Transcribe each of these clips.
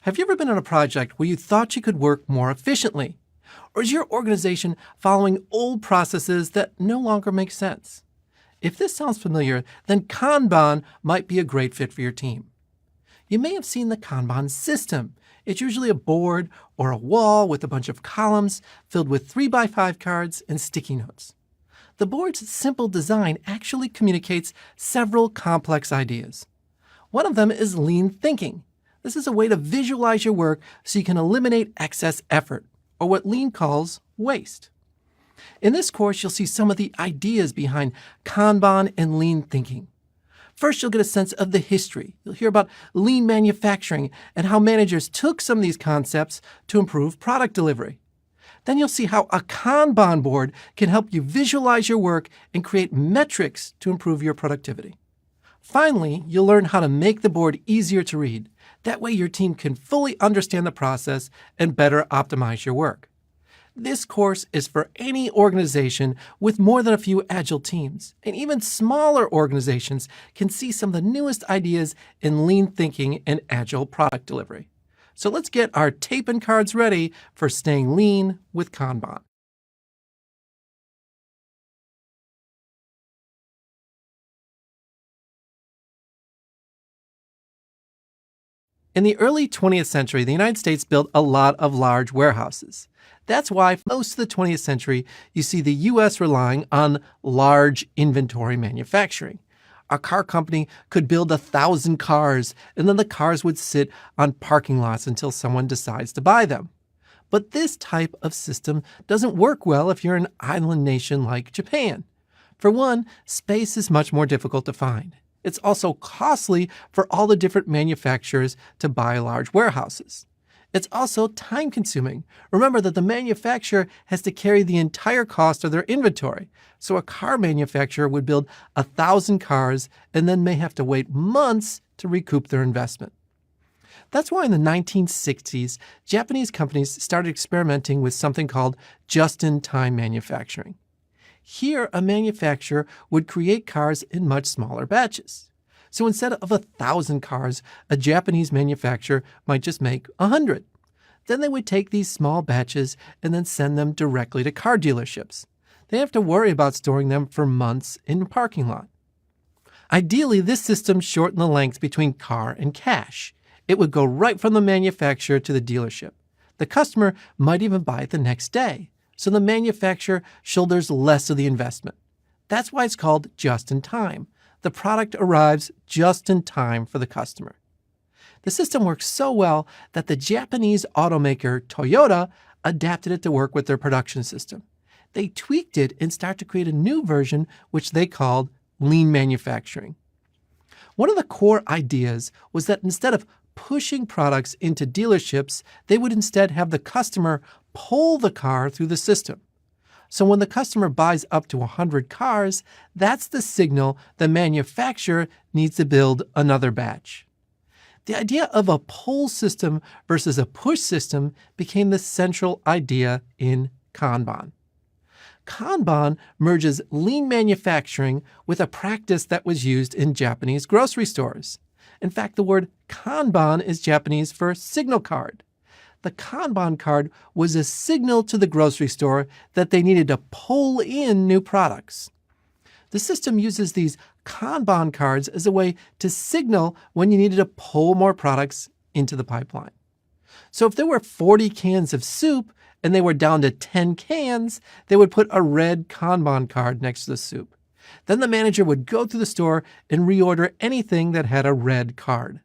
Have you ever been on a project where you thought you could work more efficiently? Or is your organization following old processes that no longer make sense? If this sounds familiar, then Kanban might be a great fit for your team. You may have seen the Kanban system. It's usually a board or a wall with a bunch of columns filled with 3x5 cards and sticky notes. The board's simple design actually communicates several complex ideas. One of them is lean thinking. This is a way to visualize your work so you can eliminate excess effort, or what Lean calls waste. In this course, you'll see some of the ideas behind Kanban and lean thinking. First, you'll get a sense of the history. You'll hear about lean manufacturing and how managers took some of these concepts to improve product delivery. Then you'll see how a Kanban board can help you visualize your work and create metrics to improve your productivity. Finally, you'll learn how to make the board easier to read. That way your team can fully understand the process and better optimize your work. This course is for any organization with more than a few agile teams, and even smaller organizations can see some of the newest ideas in lean thinking and agile product delivery. So let's get our tape and cards ready for staying lean with Kanban. In the early 20th century, the United States built a lot of large warehouses. That's why for most of the 20th century, you see the U.S. relying on large inventory manufacturing. A car company could build 1,000 cars, and then the cars would sit on parking lots until someone decides to buy them. But this type of system doesn't work well if you're an island nation like Japan. For one, space is much more difficult to find. It's also costly for all the different manufacturers to buy large warehouses. It's also time-consuming. Remember that the manufacturer has to carry the entire cost of their inventory. So a car manufacturer would build 1,000 cars and then may have to wait months to recoup their investment. That's why in the 1960s, Japanese companies started experimenting with something called just-in-time manufacturing. Here, a manufacturer would create cars in much smaller batches. So instead of 1,000 cars, a Japanese manufacturer might just make 100. Then they would take these small batches and then send them directly to car dealerships. They have to worry about storing them for months in a parking lot. Ideally, this system shortened the length between car and cash. It would go right from the manufacturer to the dealership. The customer might even buy it the next day. So the manufacturer shoulders less of the investment. That's why it's called just-in-time. The product arrives just in time for the customer. The system works so well that the Japanese automaker Toyota adapted it to work with their production system. They tweaked it and started to create a new version which they called lean manufacturing. One of the core ideas was that instead of pushing products into dealerships, they would instead have the customer pull the car through the system. So when the customer buys up to 100 cars, that's the signal the manufacturer needs to build another batch. The idea of a pull system versus a push system became the central idea in Kanban. Kanban merges lean manufacturing with a practice that was used in Japanese grocery stores. In fact, the word Kanban is Japanese for signal card. The Kanban card was a signal to the grocery store that they needed to pull in new products. The system uses these Kanban cards as a way to signal when you needed to pull more products into the pipeline. So if there were 40 cans of soup and they were down to 10 cans, they would put a red Kanban card next to the soup. Then the manager would go through the store and reorder anything that had a red card.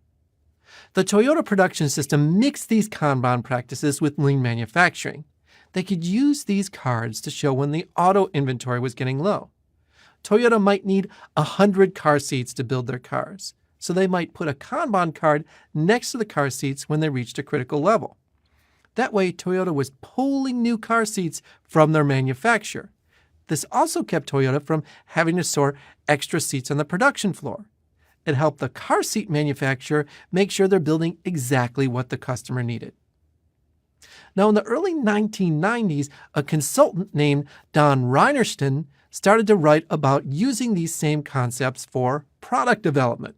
The Toyota production system mixed these Kanban practices with lean manufacturing. They could use these cards to show when the auto inventory was getting low. Toyota might need 100 car seats to build their cars, so they might put a Kanban card next to the car seats when they reached a critical level. That way, Toyota was pulling new car seats from their manufacturer. This also kept Toyota from having to store extra seats on the production floor. It helped the car seat manufacturer make sure they're building exactly what the customer needed. Now, in the early 1990s, a consultant named Don Reinersten started to write about using these same concepts for product development.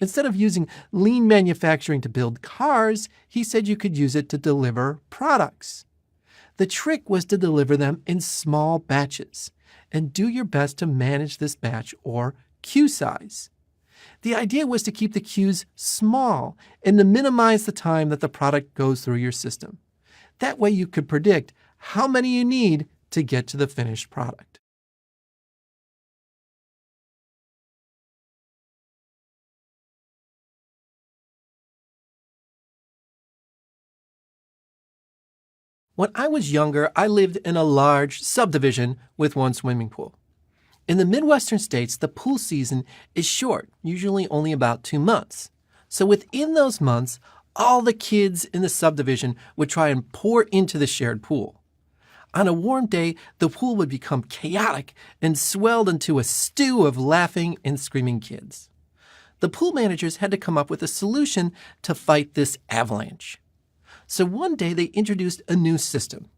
Instead of using lean manufacturing to build cars, he said you could use it to deliver products. The trick was to deliver them in small batches and do your best to manage this batch or queue size. The idea was to keep the queues small and to minimize the time that the product goes through your system. That way you could predict how many you need to get to the finished product. When I was younger, I lived in a large subdivision with one swimming pool. In the Midwestern states, the pool season is short, usually only about 2 months. So within those months, all the kids in the subdivision would try and pour into the shared pool. On a warm day, the pool would become chaotic and swelled into a stew of laughing and screaming kids. The pool managers had to come up with a solution to fight this avalanche. So one day they introduced a new system.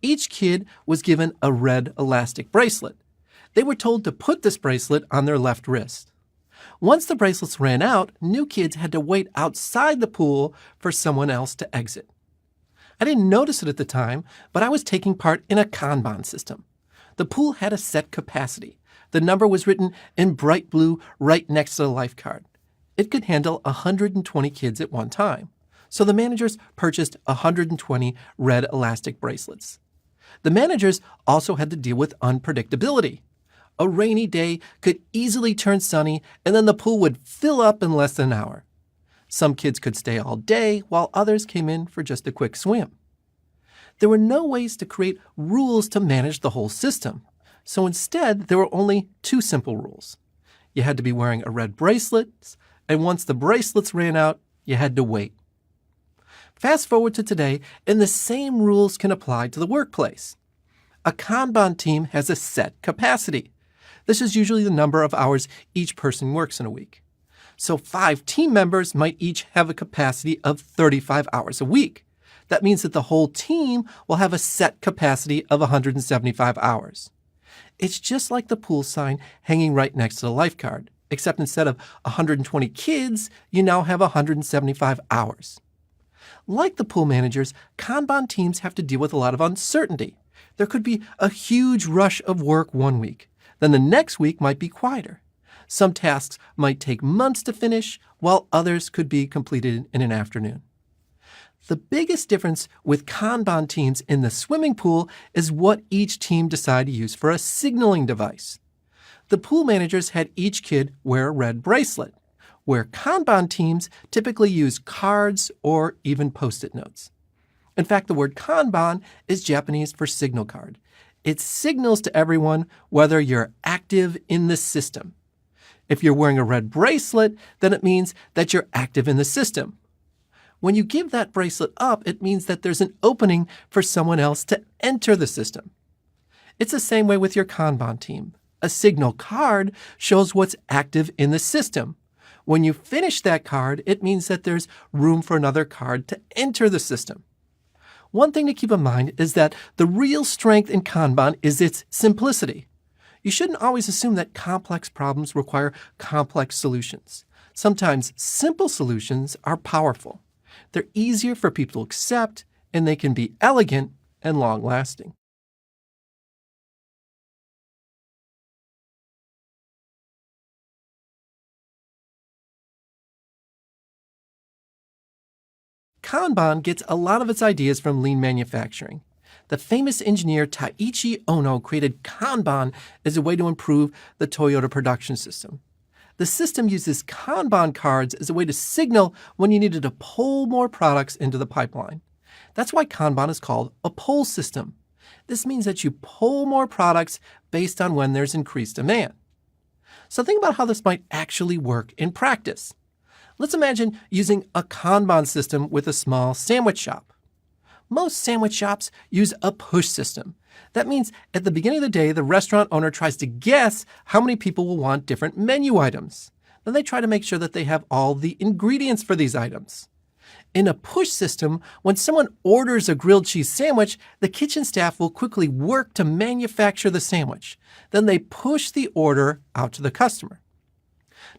Each kid was given a red elastic bracelet. They were told to put this bracelet on their left wrist. Once the bracelets ran out, new kids had to wait outside the pool for someone else to exit. I didn't notice it at the time, but I was taking part in a Kanban system. The pool had a set capacity. The number was written in bright blue right next to the lifeguard. It could handle 120 kids at one time. So the managers purchased 120 red elastic bracelets. The managers also had to deal with unpredictability. A rainy day could easily turn sunny, and then the pool would fill up in less than an hour. Some kids could stay all day, while others came in for just a quick swim. There were no ways to create rules to manage the whole system. So instead, there were only 2 simple rules. You had to be wearing a red bracelet, and once the bracelets ran out, you had to wait. Fast forward to today, and the same rules can apply to the workplace. A Kanban team has a set capacity. This is usually the number of hours each person works in a week. So 5 team members might each have a capacity of 35 hours a week. That means that the whole team will have a set capacity of 175 hours. It's just like the pool sign hanging right next to the lifeguard, except instead of 120 kids, you now have 175 hours. Like the pool managers, Kanban teams have to deal with a lot of uncertainty. There could be a huge rush of work one week. Then the next week might be quieter. Some tasks might take months to finish, while others could be completed in an afternoon. The biggest difference with Kanban teams in the swimming pool is what each team decided to use for a signaling device. The pool managers had each kid wear a red bracelet, where Kanban teams typically use cards or even Post-it notes. In fact, the word Kanban is Japanese for signal card. It signals to everyone whether you're active in the system. If you're wearing a red bracelet, then it means that you're active in the system. When you give that bracelet up, it means that there's an opening for someone else to enter the system. It's the same way with your Kanban team. A signal card shows what's active in the system. When you finish that card, it means that there's room for another card to enter the system. One thing to keep in mind is that the real strength in Kanban is its simplicity. You shouldn't always assume that complex problems require complex solutions. Sometimes simple solutions are powerful. They're easier for people to accept, and they can be elegant and long-lasting. Kanban gets a lot of its ideas from lean manufacturing. The famous engineer Taiichi Ono created Kanban as a way to improve the Toyota production system. The system uses Kanban cards as a way to signal when you needed to pull more products into the pipeline. That's why Kanban is called a pull system. This means that you pull more products based on when there's increased demand. So think about how this might actually work in practice. Let's imagine using a Kanban system with a small sandwich shop. Most sandwich shops use a push system. That means at the beginning of the day, the restaurant owner tries to guess how many people will want different menu items. Then they try to make sure that they have all the ingredients for these items. In a push system, when someone orders a grilled cheese sandwich, the kitchen staff will quickly work to manufacture the sandwich. Then they push the order out to the customer.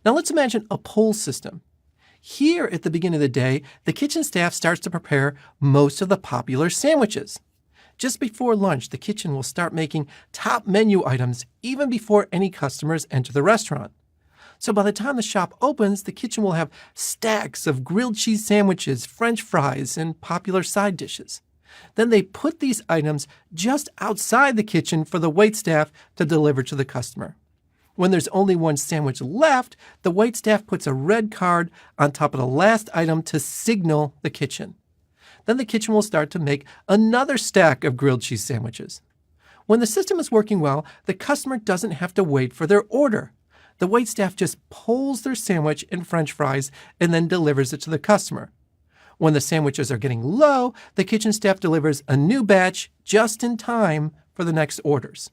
Now let's imagine a pull system. Here at the beginning of the day, the kitchen staff starts to prepare most of the popular sandwiches. Just before lunch, the kitchen will start making top menu items even before any customers enter the restaurant. So by the time the shop opens, the kitchen will have stacks of grilled cheese sandwiches, French fries, and popular side dishes. Then they put these items just outside the kitchen for the waitstaff to deliver to the customer. When there's only one sandwich left, the waitstaff puts a red card on top of the last item to signal the kitchen. Then the kitchen will start to make another stack of grilled cheese sandwiches. When the system is working well, the customer doesn't have to wait for their order. The waitstaff just pulls their sandwich and French fries and then delivers it to the customer. When the sandwiches are getting low, the kitchen staff delivers a new batch just in time for the next orders.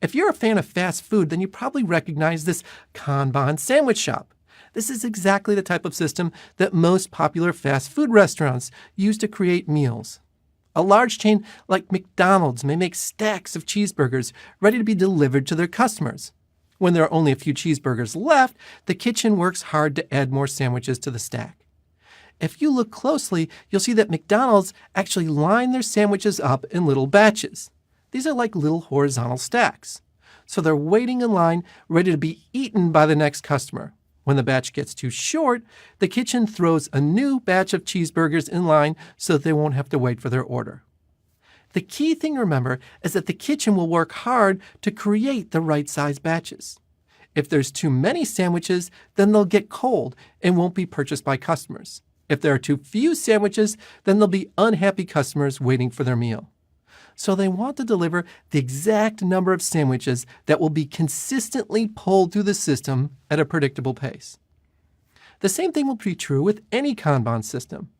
If you're a fan of fast food, then you probably recognize this Kanban sandwich shop. This is exactly the type of system that most popular fast food restaurants use to create meals. A large chain like McDonald's may make stacks of cheeseburgers ready to be delivered to their customers. When there are only a few cheeseburgers left, the kitchen works hard to add more sandwiches to the stack. If you look closely, you'll see that McDonald's actually line their sandwiches up in little batches. These are like little horizontal stacks. So they're waiting in line, ready to be eaten by the next customer. When the batch gets too short, the kitchen throws a new batch of cheeseburgers in line so that they won't have to wait for their order. The key thing to remember is that the kitchen will work hard to create the right size batches. If there's too many sandwiches, then they'll get cold and won't be purchased by customers. If there are too few sandwiches, then there'll be unhappy customers waiting for their meal. So they want to deliver the exact number of sandwiches that will be consistently pulled through the system at a predictable pace. The same thing will be true with any Kanban system.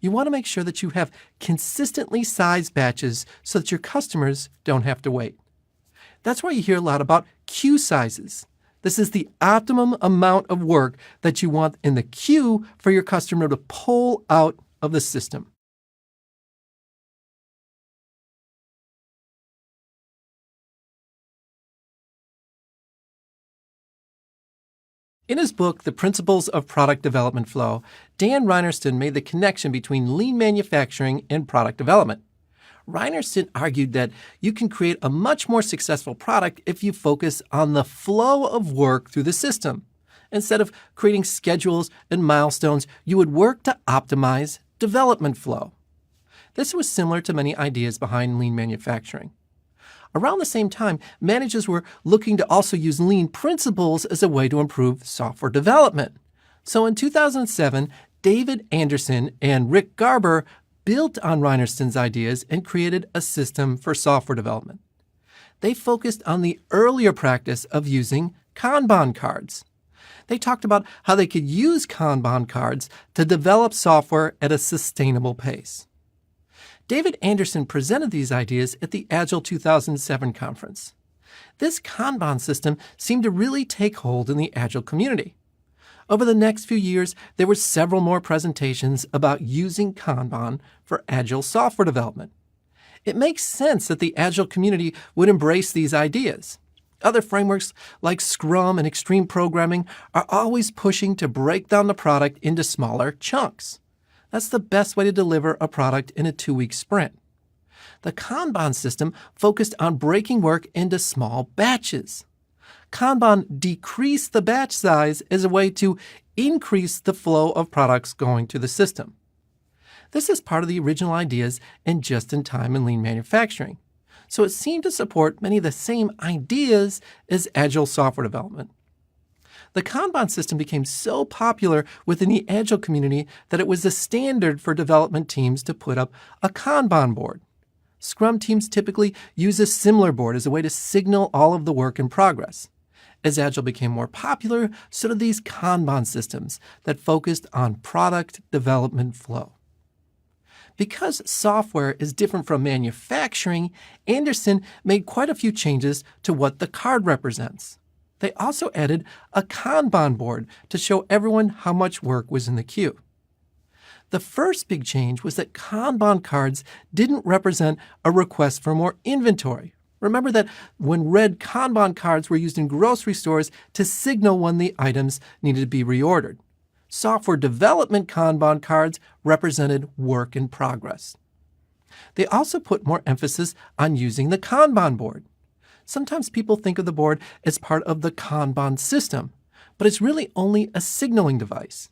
You want to make sure that you have consistently sized batches so that your customers don't have to wait. That's why you hear a lot about queue sizes. This is the optimum amount of work that you want in the queue for your customer to pull out of the system. In his book, The Principles of Product Development Flow, Dan Reinertsen made the connection between lean manufacturing and product development. Reinertsen argued that you can create a much more successful product if you focus on the flow of work through the system. Instead of creating schedules and milestones, you would work to optimize development flow. This was similar to many ideas behind lean manufacturing. Around the same time, managers were looking to also use lean principles as a way to improve software development. So in 2007, David Anderson and Rick Garber built on Reinertsen's ideas and created a system for software development. They focused on the earlier practice of using Kanban cards. They talked about how they could use Kanban cards to develop software at a sustainable pace. David Anderson presented these ideas at the Agile 2007 conference. This Kanban system seemed to really take hold in the Agile community. Over the next few years, there were several more presentations about using Kanban for Agile software development. It makes sense that the Agile community would embrace these ideas. Other frameworks like Scrum and Extreme Programming are always pushing to break down the product into smaller chunks. That's the best way to deliver a product in a 2-week sprint. The Kanban system focused on breaking work into small batches. Kanban decreased the batch size as a way to increase the flow of products going to the system. This is part of the original ideas in just-in-time and lean manufacturing. So it seemed to support many of the same ideas as Agile software development. The Kanban system became so popular within the Agile community that it was the standard for development teams to put up a Kanban board. Scrum teams typically use a similar board as a way to signal all of the work in progress. As Agile became more popular, so did these Kanban systems that focused on product development flow. Because software is different from manufacturing, Anderson made quite a few changes to what the card represents. They also added a Kanban board to show everyone how much work was in the queue. The first big change was that Kanban cards didn't represent a request for more inventory. Remember that when red Kanban cards were used in grocery stores to signal when the items needed to be reordered. Software development Kanban cards represented work in progress. They also put more emphasis on using the Kanban board. Sometimes people think of the board as part of the Kanban system, but it's really only a signaling device.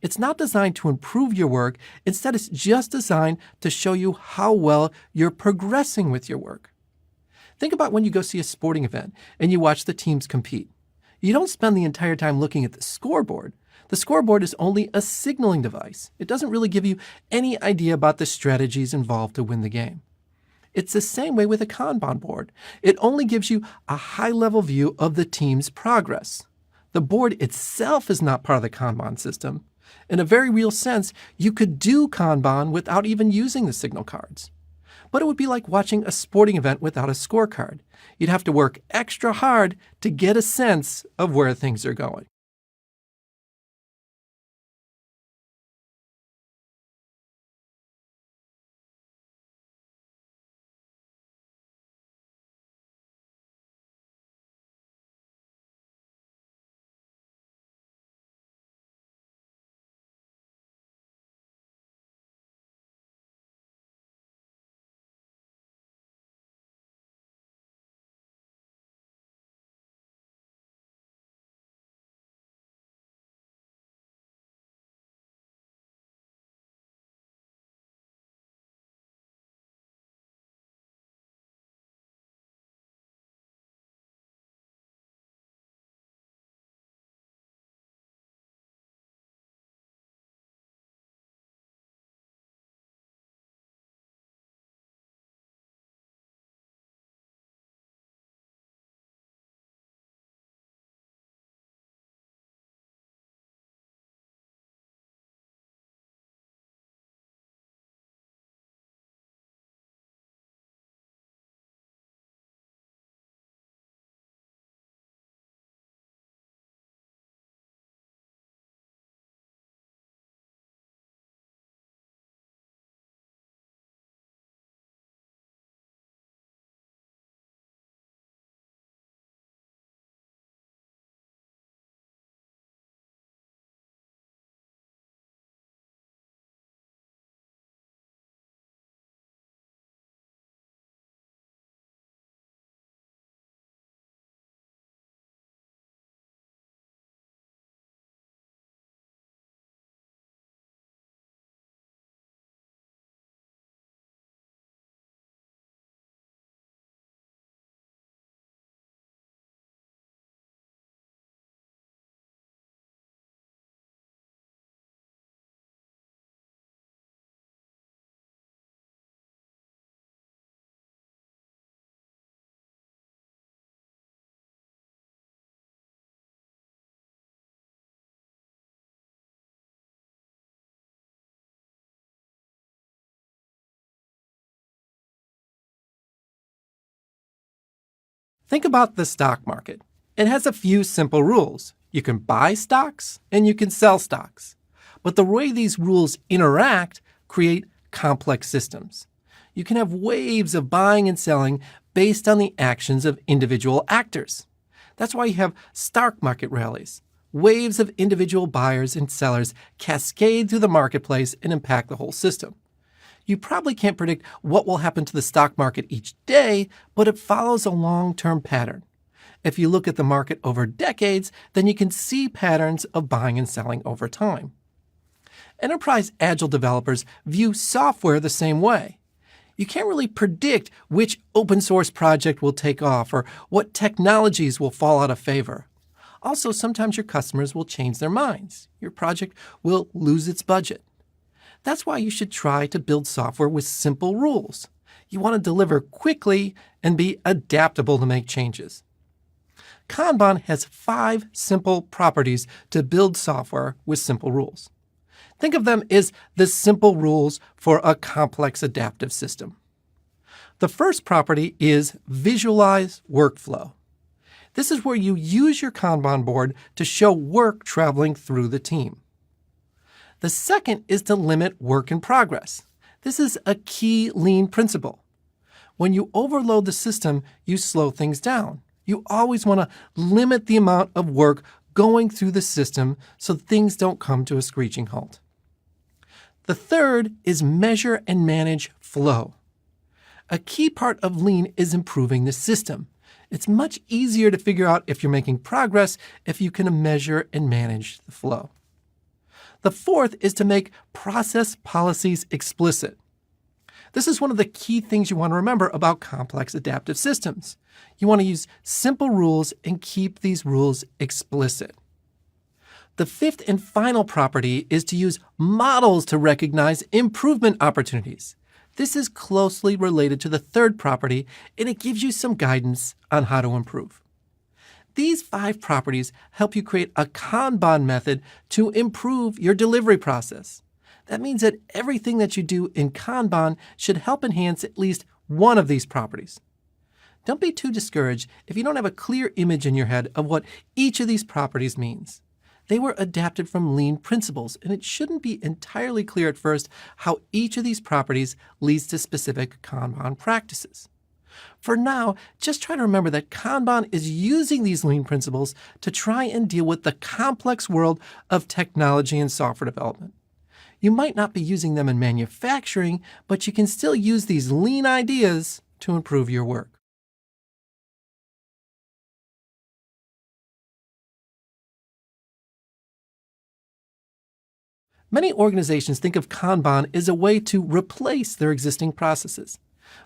It's not designed to improve your work. Instead, it's just designed to show you how well you're progressing with your work. Think about when you go see a sporting event and you watch the teams compete. You don't spend the entire time looking at the scoreboard. The scoreboard is only a signaling device. It doesn't really give you any idea about the strategies involved to win the game. It's the same way with a Kanban board. It only gives you a high-level view of the team's progress. The board itself is not part of the Kanban system. In a very real sense, you could do Kanban without even using the signal cards. But it would be like watching a sporting event without a scorecard. You'd have to work extra hard to get a sense of where things are going. Think about the stock market. It has a few simple rules. You can buy stocks and you can sell stocks. But the way these rules interact create complex systems. You can have waves of buying and selling based on the actions of individual actors. That's why you have stock market rallies. Waves of individual buyers and sellers cascade through the marketplace and impact the whole system. You probably can't predict what will happen to the stock market each day, but it follows a long-term pattern. If you look at the market over decades, then you can see patterns of buying and selling over time. Enterprise Agile developers view software the same way. You can't really predict which open source project will take off or what technologies will fall out of favor. Also, sometimes your customers will change their minds. Your project will lose its budget. That's why you should try to build software with simple rules. You want to deliver quickly and be adaptable to make changes. Kanban has 5 simple properties to build software with simple rules. Think of them as the simple rules for a complex adaptive system. The first property is visualize workflow. This is where you use your Kanban board to show work traveling through the team. The second is to limit work in progress. This is a key lean principle. When you overload the system, you slow things down. You always want to limit the amount of work going through the system so things don't come to a screeching halt. The third is measure and manage flow. A key part of Lean is improving the system. It's much easier to figure out if you're making progress if you can measure and manage the flow. The fourth is to make process policies explicit. This is one of the key things you want to remember about complex adaptive systems. You want to use simple rules and keep these rules explicit. The fifth and final property is to use models to recognize improvement opportunities. This is closely related to the third property, and it gives you some guidance on how to improve. These 5 properties help you create a Kanban method to improve your delivery process. That means that everything that you do in Kanban should help enhance at least one of these properties. Don't be too discouraged if you don't have a clear image in your head of what each of these properties means. They were adapted from Lean principles, and it shouldn't be entirely clear at first how each of these properties leads to specific Kanban practices. For now, just try to remember that Kanban is using these Lean principles to try and deal with the complex world of technology and software development. You might not be using them in manufacturing, but you can still use these Lean ideas to improve your work. Many organizations think of Kanban as a way to replace their existing processes.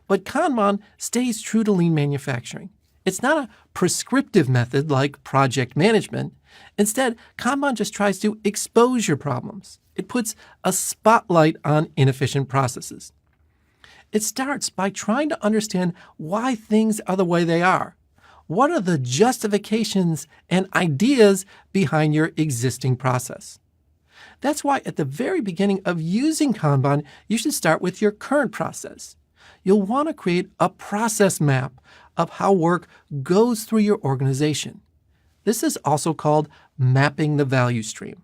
But Kanban stays true to lean manufacturing. It's not a prescriptive method like project management. Instead, Kanban just tries to expose your problems. It puts a spotlight on inefficient processes. It starts by trying to understand why things are the way they are. What are the justifications and ideas behind your existing process? That's why at the very beginning of using Kanban, you should start with your current process. You'll want to create a process map of how work goes through your organization. This is also called mapping the value stream.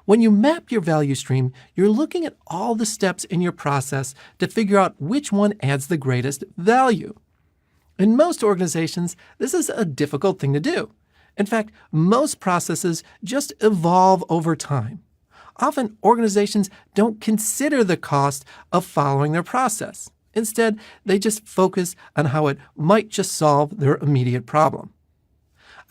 When you map your value stream, you're looking at all the steps in your process to figure out which one adds the greatest value. In most organizations, this is a difficult thing to do. In fact, most processes just evolve over time. Often, organizations don't consider the cost of following their process. Instead, they just focus on how it might just solve their immediate problem.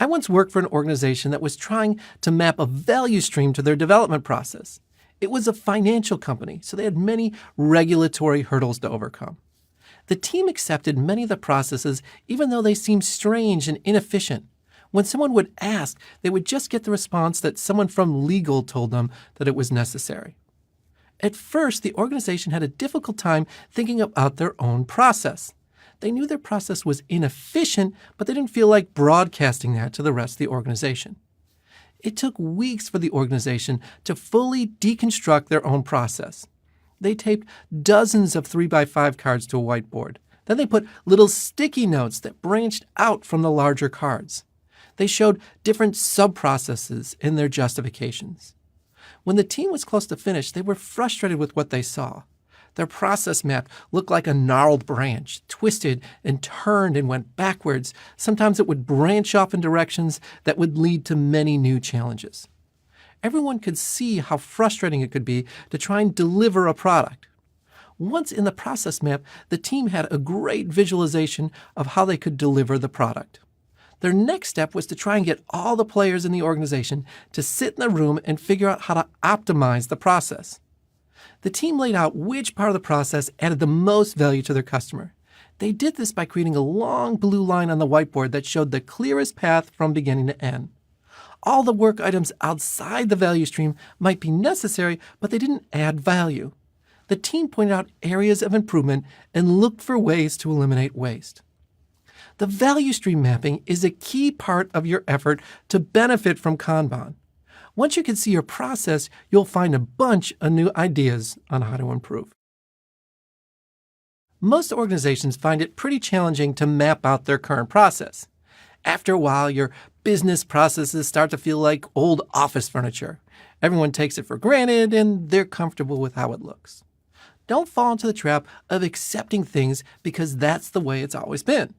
I once worked for an organization that was trying to map a value stream to their development process. It was a financial company, so they had many regulatory hurdles to overcome. The team accepted many of the processes even though they seemed strange and inefficient. When someone would ask, they would just get the response that someone from legal told them that it was necessary. At first, the organization had a difficult time thinking about their own process. They knew their process was inefficient, but they didn't feel like broadcasting that to the rest of the organization. It took weeks for the organization to fully deconstruct their own process. They taped dozens of 3x5 cards to a whiteboard. Then they put little sticky notes that branched out from the larger cards. They showed different sub-processes in their justifications. When the team was close to finish, they were frustrated with what they saw. Their process map looked like a gnarled branch, twisted and turned and went backwards. Sometimes it would branch off in directions that would lead to many new challenges. Everyone could see how frustrating it could be to try and deliver a product. Once in the process map, the team had a great visualization of how they could deliver the product. Their next step was to try and get all the players in the organization to sit in the room and figure out how to optimize the process. The team laid out which part of the process added the most value to their customer. They did this by creating a long blue line on the whiteboard that showed the clearest path from beginning to end. All the work items outside the value stream might be necessary, but they didn't add value. The team pointed out areas of improvement and looked for ways to eliminate waste. The value stream mapping is a key part of your effort to benefit from Kanban. Once you can see your process, you'll find a bunch of new ideas on how to improve. Most organizations find it pretty challenging to map out their current process. After a while, your business processes start to feel like old office furniture. Everyone takes it for granted, and they're comfortable with how it looks. Don't fall into the trap of accepting things because that's the way it's always been.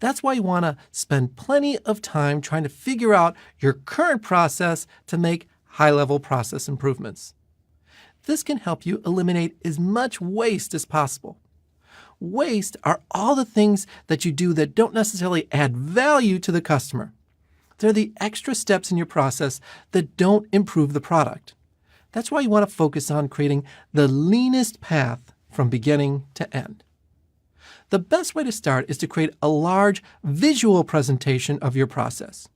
That's why you want to spend plenty of time trying to figure out your current process to make high-level process improvements. This can help you eliminate as much waste as possible. Waste are all the things that you do that don't necessarily add value to the customer. They're the extra steps in your process that don't improve the product. That's why you want to focus on creating the leanest path from beginning to end. The best way to start is to create a large visual presentation of your process.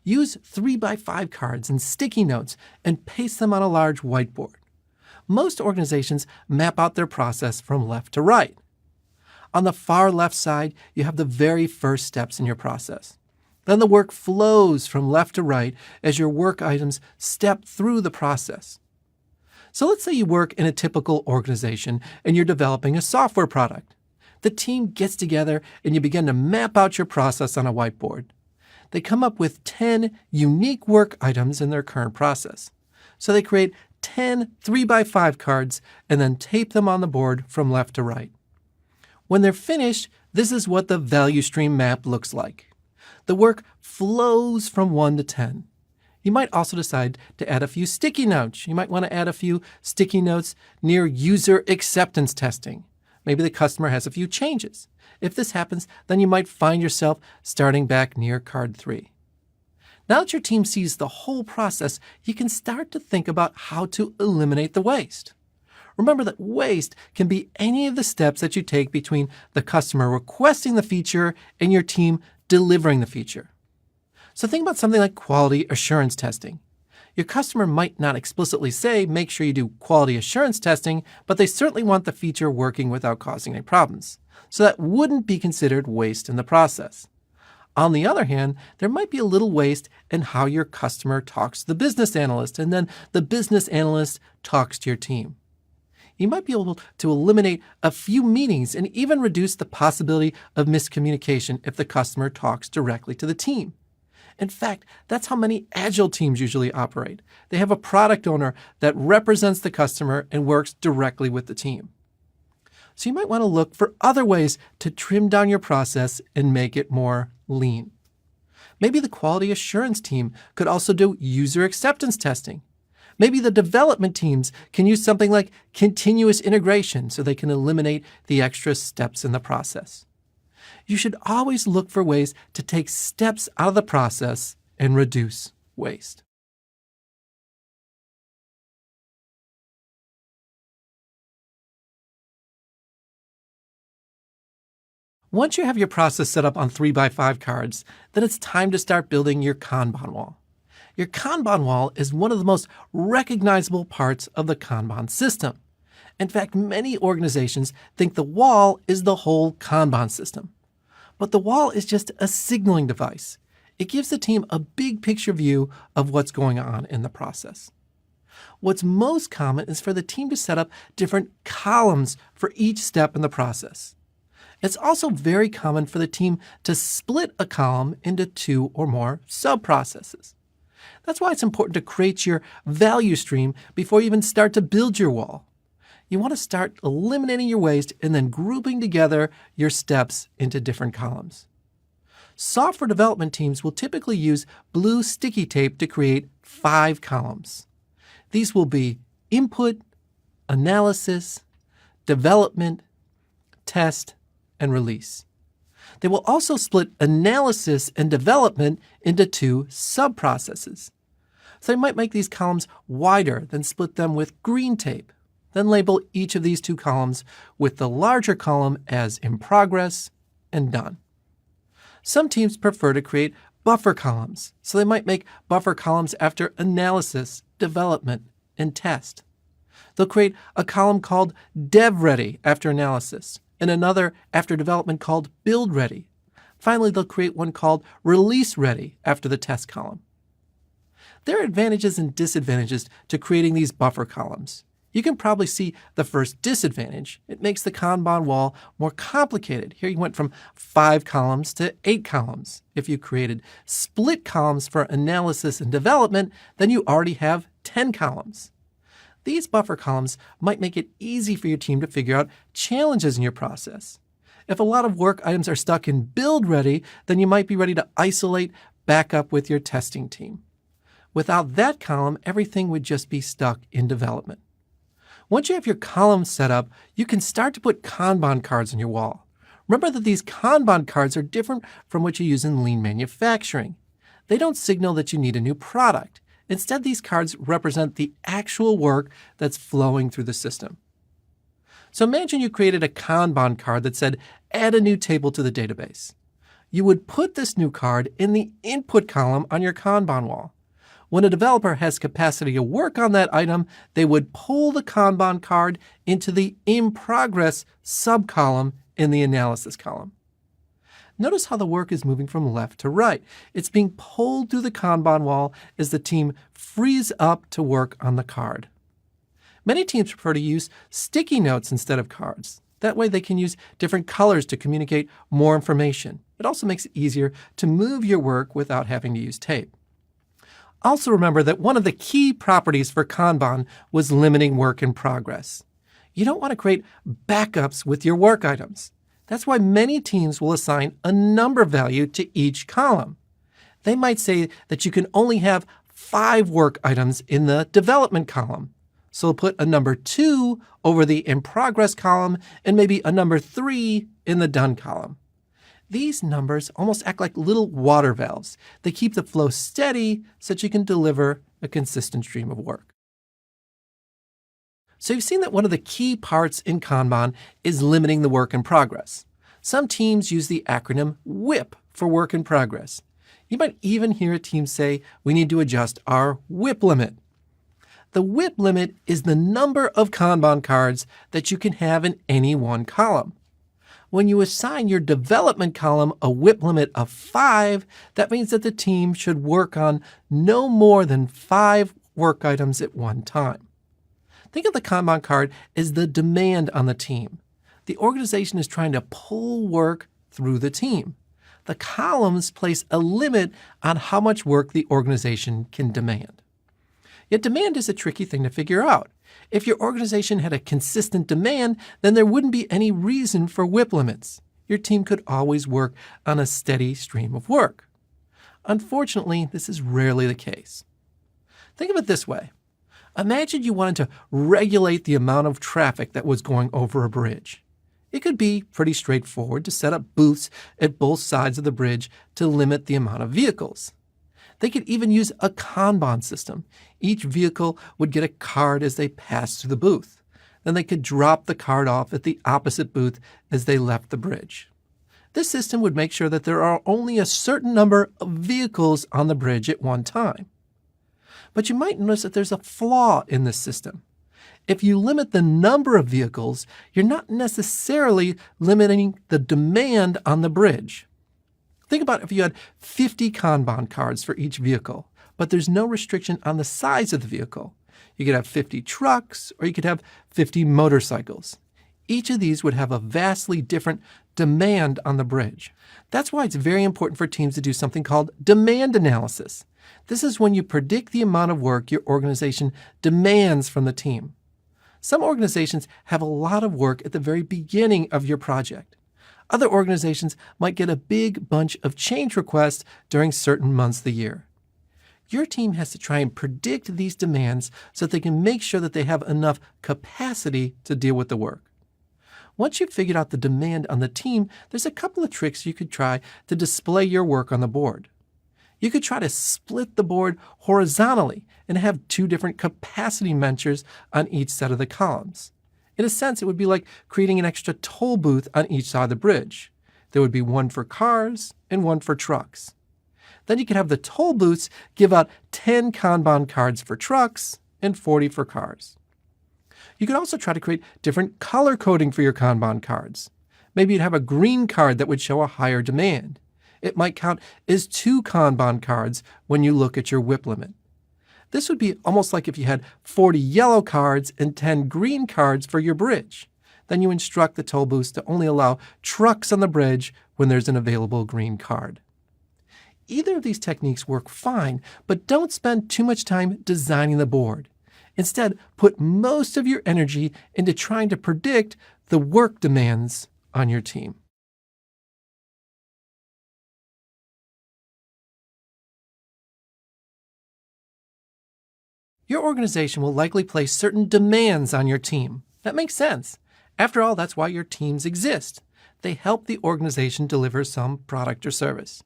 Use 3x5 cards and sticky notes and paste them on a large whiteboard. Most organizations map out their process from left to right. On the far left side, you have the very first steps in your process. Then the work flows from left to right as your work items step through the process. So let's say you work in a typical organization and you're developing a software product. The team gets together and you begin to map out your process on a whiteboard. They come up with 10 unique work items in their current process. So they create 10 3x5 cards and then tape them on the board from left to right. When they're finished, this is what the value stream map looks like. The work flows from 1 to 10. You might also decide to add a few sticky notes. You might want to add a few sticky notes near user acceptance testing. Maybe the customer has a few changes. If this happens, then you might find yourself starting back near card 3. Now that your team sees the whole process, you can start to think about how to eliminate the waste. Remember that waste can be any of the steps that you take between the customer requesting the feature and your team delivering the feature. So think about something like quality assurance testing. Your customer might not explicitly say, make sure you do quality assurance testing, but they certainly want the feature working without causing any problems. So that wouldn't be considered waste in the process. On the other hand, there might be a little waste in how your customer talks to the business analyst, and then the business analyst talks to your team. You might be able to eliminate a few meetings and even reduce the possibility of miscommunication if the customer talks directly to the team. In fact, that's how many agile teams usually operate. They have a product owner that represents the customer and works directly with the team. So you might want to look for other ways to trim down your process and make it more lean. Maybe the quality assurance team could also do user acceptance testing. Maybe the development teams can use something like continuous integration so they can eliminate the extra steps in the process. You should always look for ways to take steps out of the process and reduce waste. Once you have your process set up on 3x5 cards, then it's time to start building your Kanban wall. Your Kanban wall is one of the most recognizable parts of the Kanban system. In fact, many organizations think the wall is the whole Kanban system. But the wall is just a signaling device. It gives the team a big picture view of what's going on in the process. What's most common is for the team to set up different columns for each step in the process. It's also very common for the team to split a column into 2 or more sub-processes. That's why it's important to create your value stream before you even start to build your wall. You want to start eliminating your waste and then grouping together your steps into different columns. Software development teams will typically use blue sticky tape to create 5 columns. These will be input, analysis, development, test, and release. They will also split analysis and development into 2 sub-processes. So they might make these columns wider, then split them with green tape. Then label each of these 2 columns with the larger column as in progress and done. Some teams prefer to create buffer columns, so they might make buffer columns after analysis, development, and test. They'll create a column called dev ready after analysis, and another after development called build ready. Finally, they'll create one called release ready after the test column. There are advantages and disadvantages to creating these buffer columns. You can probably see the first disadvantage. It makes the Kanban wall more complicated. Here you went from 5 columns to 8 columns. If you created split columns for analysis and development, then you already have 10 columns. These buffer columns might make it easy for your team to figure out challenges in your process. If a lot of work items are stuck in build ready, then you might be ready to isolate back up with your testing team. Without that column, everything would just be stuck in development. Once you have your columns set up, you can start to put Kanban cards on your wall. Remember that these Kanban cards are different from what you use in lean manufacturing. They don't signal that you need a new product. Instead, these cards represent the actual work that's flowing through the system. So imagine you created a Kanban card that said, add a new table to the database. You would put this new card in the input column on your Kanban wall. When a developer has capacity to work on that item, they would pull the Kanban card into the in progress subcolumn in the analysis column. Notice how the work is moving from left to right. It's being pulled through the Kanban wall as the team frees up to work on the card. Many teams prefer to use sticky notes instead of cards. That way they can use different colors to communicate more information. It also makes it easier to move your work without having to use tape. Also remember that one of the key properties for Kanban was limiting work in progress. You don't want to create backups with your work items. That's why many teams will assign a number value to each column. They might say that you can only have 5 work items in the development column. So we'll put a number 2 over the in progress column and maybe a number 3 in the done column. These numbers almost act like little water valves. They keep the flow steady so that you can deliver a consistent stream of work. So you've seen that one of the key parts in Kanban is limiting the work in progress. Some teams use the acronym WIP for work in progress. You might even hear a team say, we need to adjust our WIP limit. The WIP limit is the number of Kanban cards that you can have in any one column. When you assign your development column a WIP limit of 5, that means that the team should work on no more than 5 work items at one time. Think of the Kanban card as the demand on the team. The organization is trying to pull work through the team. The columns place a limit on how much work the organization can demand. Yet demand is a tricky thing to figure out. If your organization had a consistent demand, then there wouldn't be any reason for WIP limits. Your team could always work on a steady stream of work. Unfortunately, this is rarely the case. Think of it this way. Imagine you wanted to regulate the amount of traffic that was going over a bridge. It could be pretty straightforward to set up booths at both sides of the bridge to limit the amount of vehicles. They could even use a Kanban system. Each vehicle would get a card as they passed through the booth. Then they could drop the card off at the opposite booth as they left the bridge. This system would make sure that there are only a certain number of vehicles on the bridge at one time. But you might notice that there's a flaw in this system. If you limit the number of vehicles, you're not necessarily limiting the demand on the bridge. Think about if you had 50 Kanban cards for each vehicle, but there's no restriction on the size of the vehicle. You could have 50 trucks, or you could have 50 motorcycles. Each of these would have a vastly different demand on the bridge. That's why it's very important for teams to do something called demand analysis. This is when you predict the amount of work your organization demands from the team. Some organizations have a lot of work at the very beginning of your project. Other organizations might get a big bunch of change requests during certain months of the year. Your team has to try and predict these demands so that they can make sure that they have enough capacity to deal with the work. Once you've figured out the demand on the team, there's a couple of tricks you could try to display your work on the board. You could try to split the board horizontally and have 2 different capacity measures on each set of the columns. In a sense, it would be like creating an extra toll booth on each side of the bridge. There would be one for cars and one for trucks. Then you could have the toll booths give out 10 Kanban cards for trucks and 40 for cars. You could also try to create different color coding for your Kanban cards. Maybe you'd have a green card that would show a higher demand. It might count as 2 Kanban cards when you look at your WIP limit. This would be almost like if you had 40 yellow cards and 10 green cards for your bridge. Then you instruct the toll booths to only allow trucks on the bridge when there's an available green card. Either of these techniques work fine, but don't spend too much time designing the board. Instead, put most of your energy into trying to predict the work demands on your team. Your organization will likely place certain demands on your team. That makes sense. After all, that's why your teams exist. They help the organization deliver some product or service.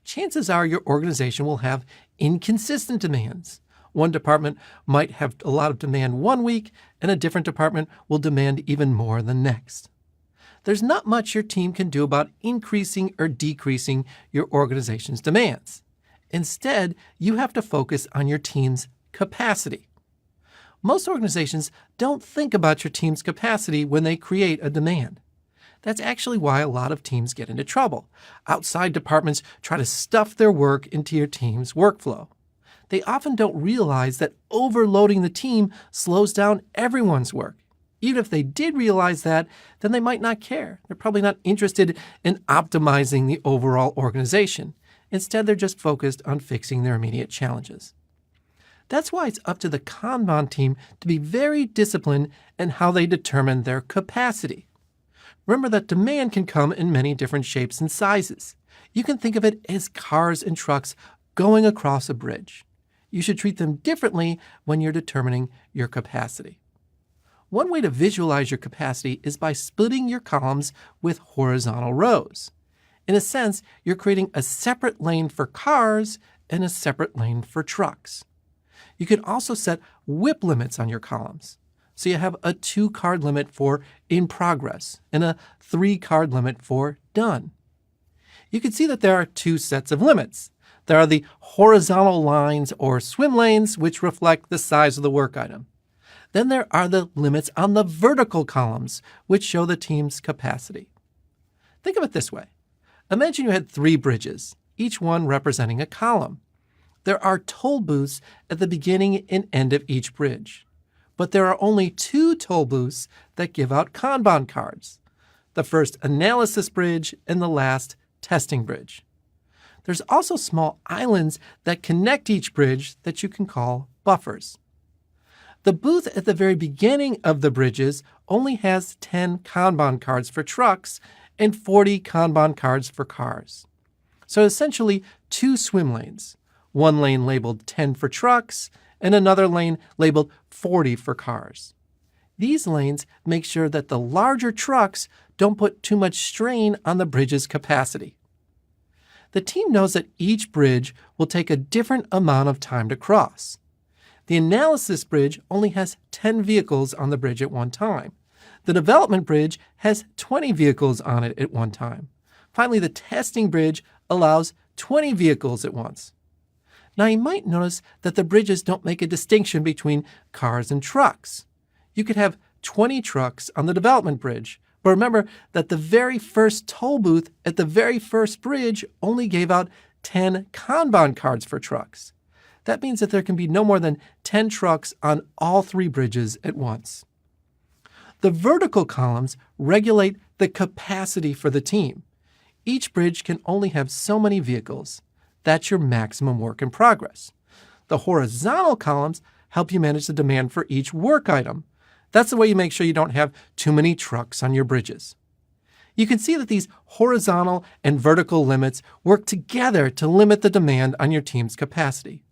Chances are your organization will have inconsistent demands. One department might have a lot of demand one week, and a different department will demand even more the next. There's not much your team can do about increasing or decreasing your organization's demands. Instead, you have to focus on your team's capacity. Most organizations don't think about your team's capacity when they create a demand. That's actually why a lot of teams get into trouble. Outside departments try to stuff their work into your team's workflow. They often don't realize that overloading the team slows down everyone's work. Even if they did realize that, then they might not care. They're probably not interested in optimizing the overall organization. Instead, they're just focused on fixing their immediate challenges. That's why it's up to the Kanban team to be very disciplined in how they determine their capacity. Remember that demand can come in many different shapes and sizes. You can think of it as cars and trucks going across a bridge. You should treat them differently when you're determining your capacity. One way to visualize your capacity is by splitting your columns with horizontal rows. In a sense, you're creating a separate lane for cars and a separate lane for trucks. You can also set WIP limits on your columns. So you have a 2-card limit for in progress and a 3-card limit for done. You can see that there are 2 sets of limits. There are the horizontal lines or swim lanes, which reflect the size of the work item. Then there are the limits on the vertical columns, which show the team's capacity. Think of it this way. Imagine you had 3 bridges, each one representing a column. There are toll booths at the beginning and end of each bridge. But there are only 2 toll booths that give out Kanban cards. The first analysis bridge and the last testing bridge. There's also small islands that connect each bridge that you can call buffers. The booth at the very beginning of the bridges only has 10 Kanban cards for trucks and 40 Kanban cards for cars. So essentially 2 swim lanes. One lane labeled 10 for trucks and another lane labeled 40 for cars. These lanes make sure that the larger trucks don't put too much strain on the bridge's capacity. The team knows that each bridge will take a different amount of time to cross. The analysis bridge only has 10 vehicles on the bridge at one time. The development bridge has 20 vehicles on it at one time. Finally, the testing bridge allows 20 vehicles at once. Now, you might notice that the bridges don't make a distinction between cars and trucks. You could have 20 trucks on the development bridge, but remember that the very first toll booth at the very first bridge only gave out 10 Kanban cards for trucks. That means that there can be no more than 10 trucks on all 3 bridges at once. The vertical columns regulate the capacity for the team. Each bridge can only have so many vehicles. That's your maximum work in progress. The horizontal columns help you manage the demand for each work item. That's the way you make sure you don't have too many trucks on your bridges. You can see that these horizontal and vertical limits work together to limit the demand on your team's capacity.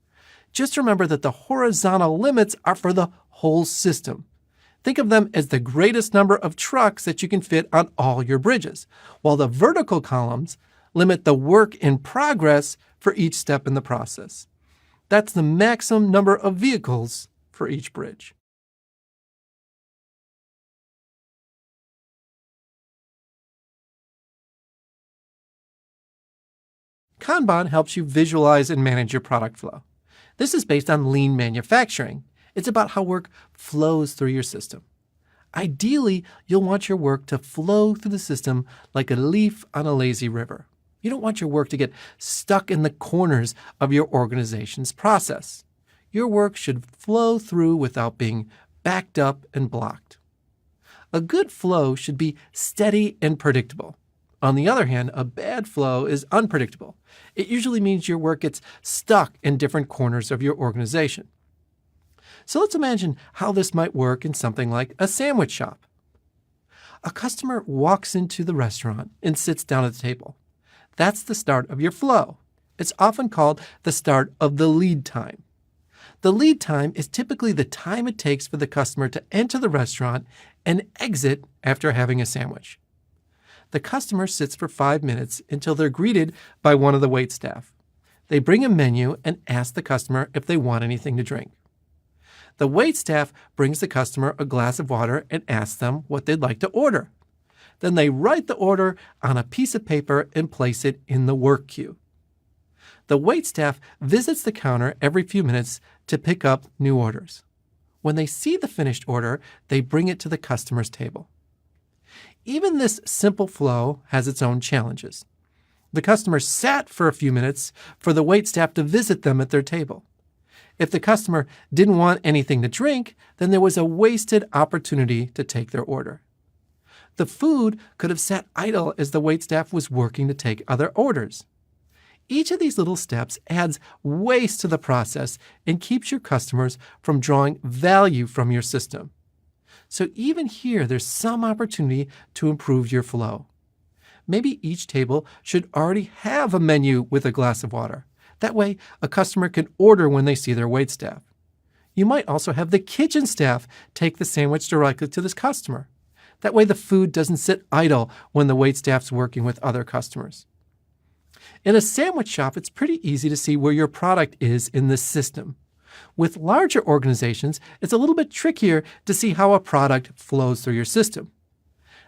Just remember that the horizontal limits are for the whole system. Think of them as the greatest number of trucks that you can fit on all your bridges, while the vertical columns limit the work in progress for each step in the process. That's the maximum number of vehicles for each bridge. Kanban helps you visualize and manage your product flow. This is based on lean manufacturing. It's about how work flows through your system. Ideally, you'll want your work to flow through the system like a leaf on a lazy river. You don't want your work to get stuck in the corners of your organization's process. Your work should flow through without being backed up and blocked. A good flow should be steady and predictable. On the other hand, a bad flow is unpredictable. It usually means your work gets stuck in different corners of your organization. So let's imagine how this might work in something like a sandwich shop. A customer walks into the restaurant and sits down at the table. That's the start of your flow. It's often called the start of the lead time. The lead time is typically the time it takes for the customer to enter the restaurant and exit after having a sandwich. The customer sits for 5 minutes until they're greeted by one of the waitstaff. They bring a menu and ask the customer if they want anything to drink. The waitstaff brings the customer a glass of water and asks them what they'd like to order. Then they write the order on a piece of paper and place it in the work queue. The waitstaff visits the counter every few minutes to pick up new orders. When they see the finished order, they bring it to the customer's table. Even this simple flow has its own challenges. The customer sat for a few minutes for the waitstaff to visit them at their table. If the customer didn't want anything to drink, then there was a wasted opportunity to take their order. The food could have sat idle as the waitstaff was working to take other orders. Each of these little steps adds waste to the process and keeps your customers from drawing value from your system. So even here, there's some opportunity to improve your flow. Maybe each table should already have a menu with a glass of water. That way, a customer can order when they see their waitstaff. You might also have the kitchen staff take the sandwich directly to this customer. That way, the food doesn't sit idle when the waitstaff's working with other customers. In a sandwich shop, it's pretty easy to see where your product is in the system. With larger organizations, it's a little bit trickier to see how a product flows through your system.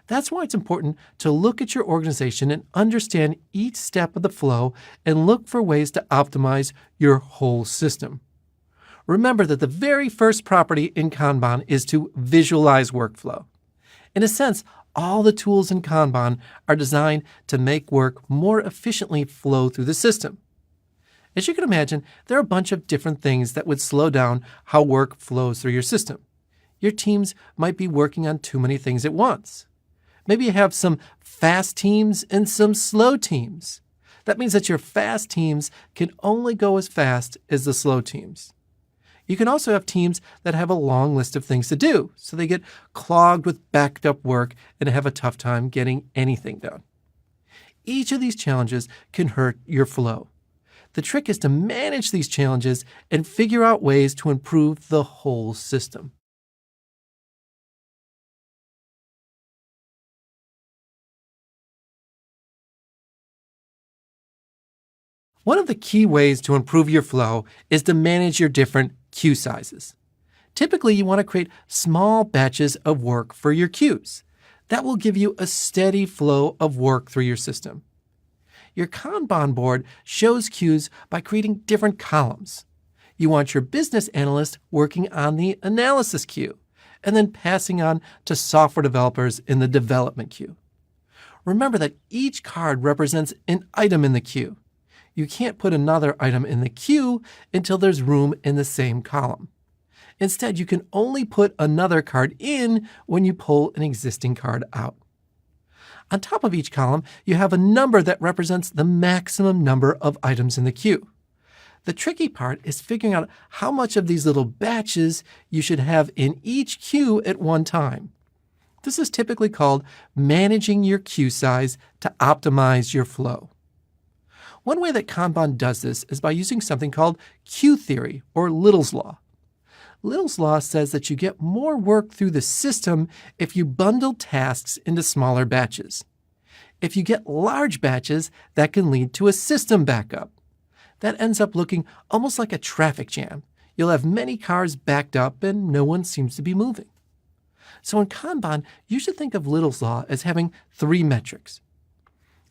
That's why it's important to look at your organization and understand each step of the flow and look for ways to optimize your whole system. Remember that the very first property in Kanban is to visualize workflow. In a sense, all the tools in Kanban are designed to make work more efficiently flow through the system. As you can imagine, there are a bunch of different things that would slow down how work flows through your system. Your teams might be working on too many things at once. Maybe you have some fast teams and some slow teams. That means that your fast teams can only go as fast as the slow teams. You can also have teams that have a long list of things to do, so they get clogged with backed up work and have a tough time getting anything done. Each of these challenges can hurt your flow. The trick is to manage these challenges and figure out ways to improve the whole system. One of the key ways to improve your flow is to manage your different queue sizes. Typically, you want to create small batches of work for your queues. That will give you a steady flow of work through your system. Your Kanban board shows queues by creating different columns. You want your business analyst working on the analysis queue and then passing on to software developers in the development queue. Remember that each card represents an item in the queue. You can't put another item in the queue until there's room in the same column. Instead, you can only put another card in when you pull an existing card out. On top of each column, you have a number that represents the maximum number of items in the queue. The tricky part is figuring out how much of these little batches you should have in each queue at one time. This is typically called managing your queue size to optimize your flow. One way that Kanban does this is by using something called queue theory, or Little's Law. Little's Law says that you get more work through the system if you bundle tasks into smaller batches. If you get large batches, that can lead to a system backup. That ends up looking almost like a traffic jam. You'll have many cars backed up and no one seems to be moving. So in Kanban, you should think of Little's Law as having 3 metrics.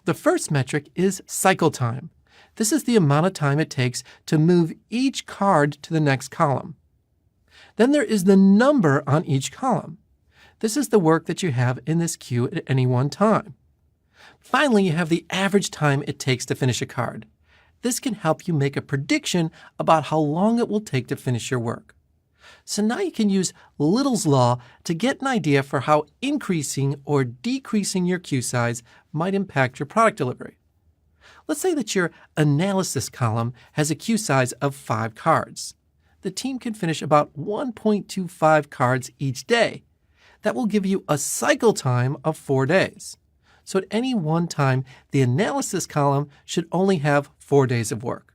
The first metric is cycle time. This is the amount of time it takes to move each card to the next column. Then there is the number on each column. This is the work that you have in this queue at any one time. Finally, you have the average time it takes to finish a card. This can help you make a prediction about how long it will take to finish your work. So now you can use Little's Law to get an idea for how increasing or decreasing your queue size might impact your product delivery. Let's say that your analysis column has a queue size of 5 cards. the team can finish about 1.25 cards each day. That will give you a cycle time of 4 days. So at any one time, the analysis column should only have 4 days of work.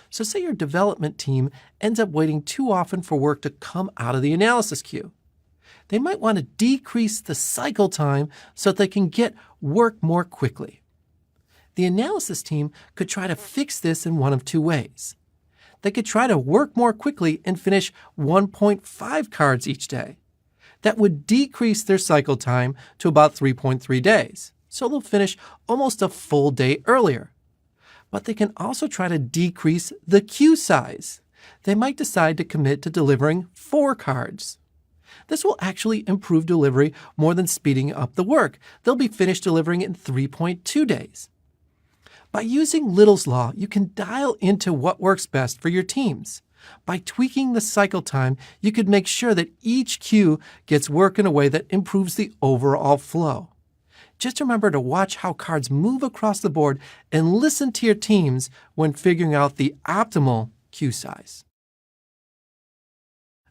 So say your development team ends up waiting too often for work to come out of the analysis queue. They might want to decrease the cycle time so that they can get work more quickly. The analysis team could try to fix this in one of two ways. They could try to work more quickly and finish 1.5 cards each day. That would decrease their cycle time to about 3.3 days, so they'll finish almost a full day earlier. But they can also try to decrease the queue size. They might decide to commit to delivering 4 cards. This will actually improve delivery more than speeding up the work. They'll be finished delivering in 3.2 days. By using Little's Law, you can dial into what works best for your teams. By tweaking the cycle time, you could make sure that each queue gets work in a way that improves the overall flow. Just remember to watch how cards move across the board and listen to your teams when figuring out the optimal queue size.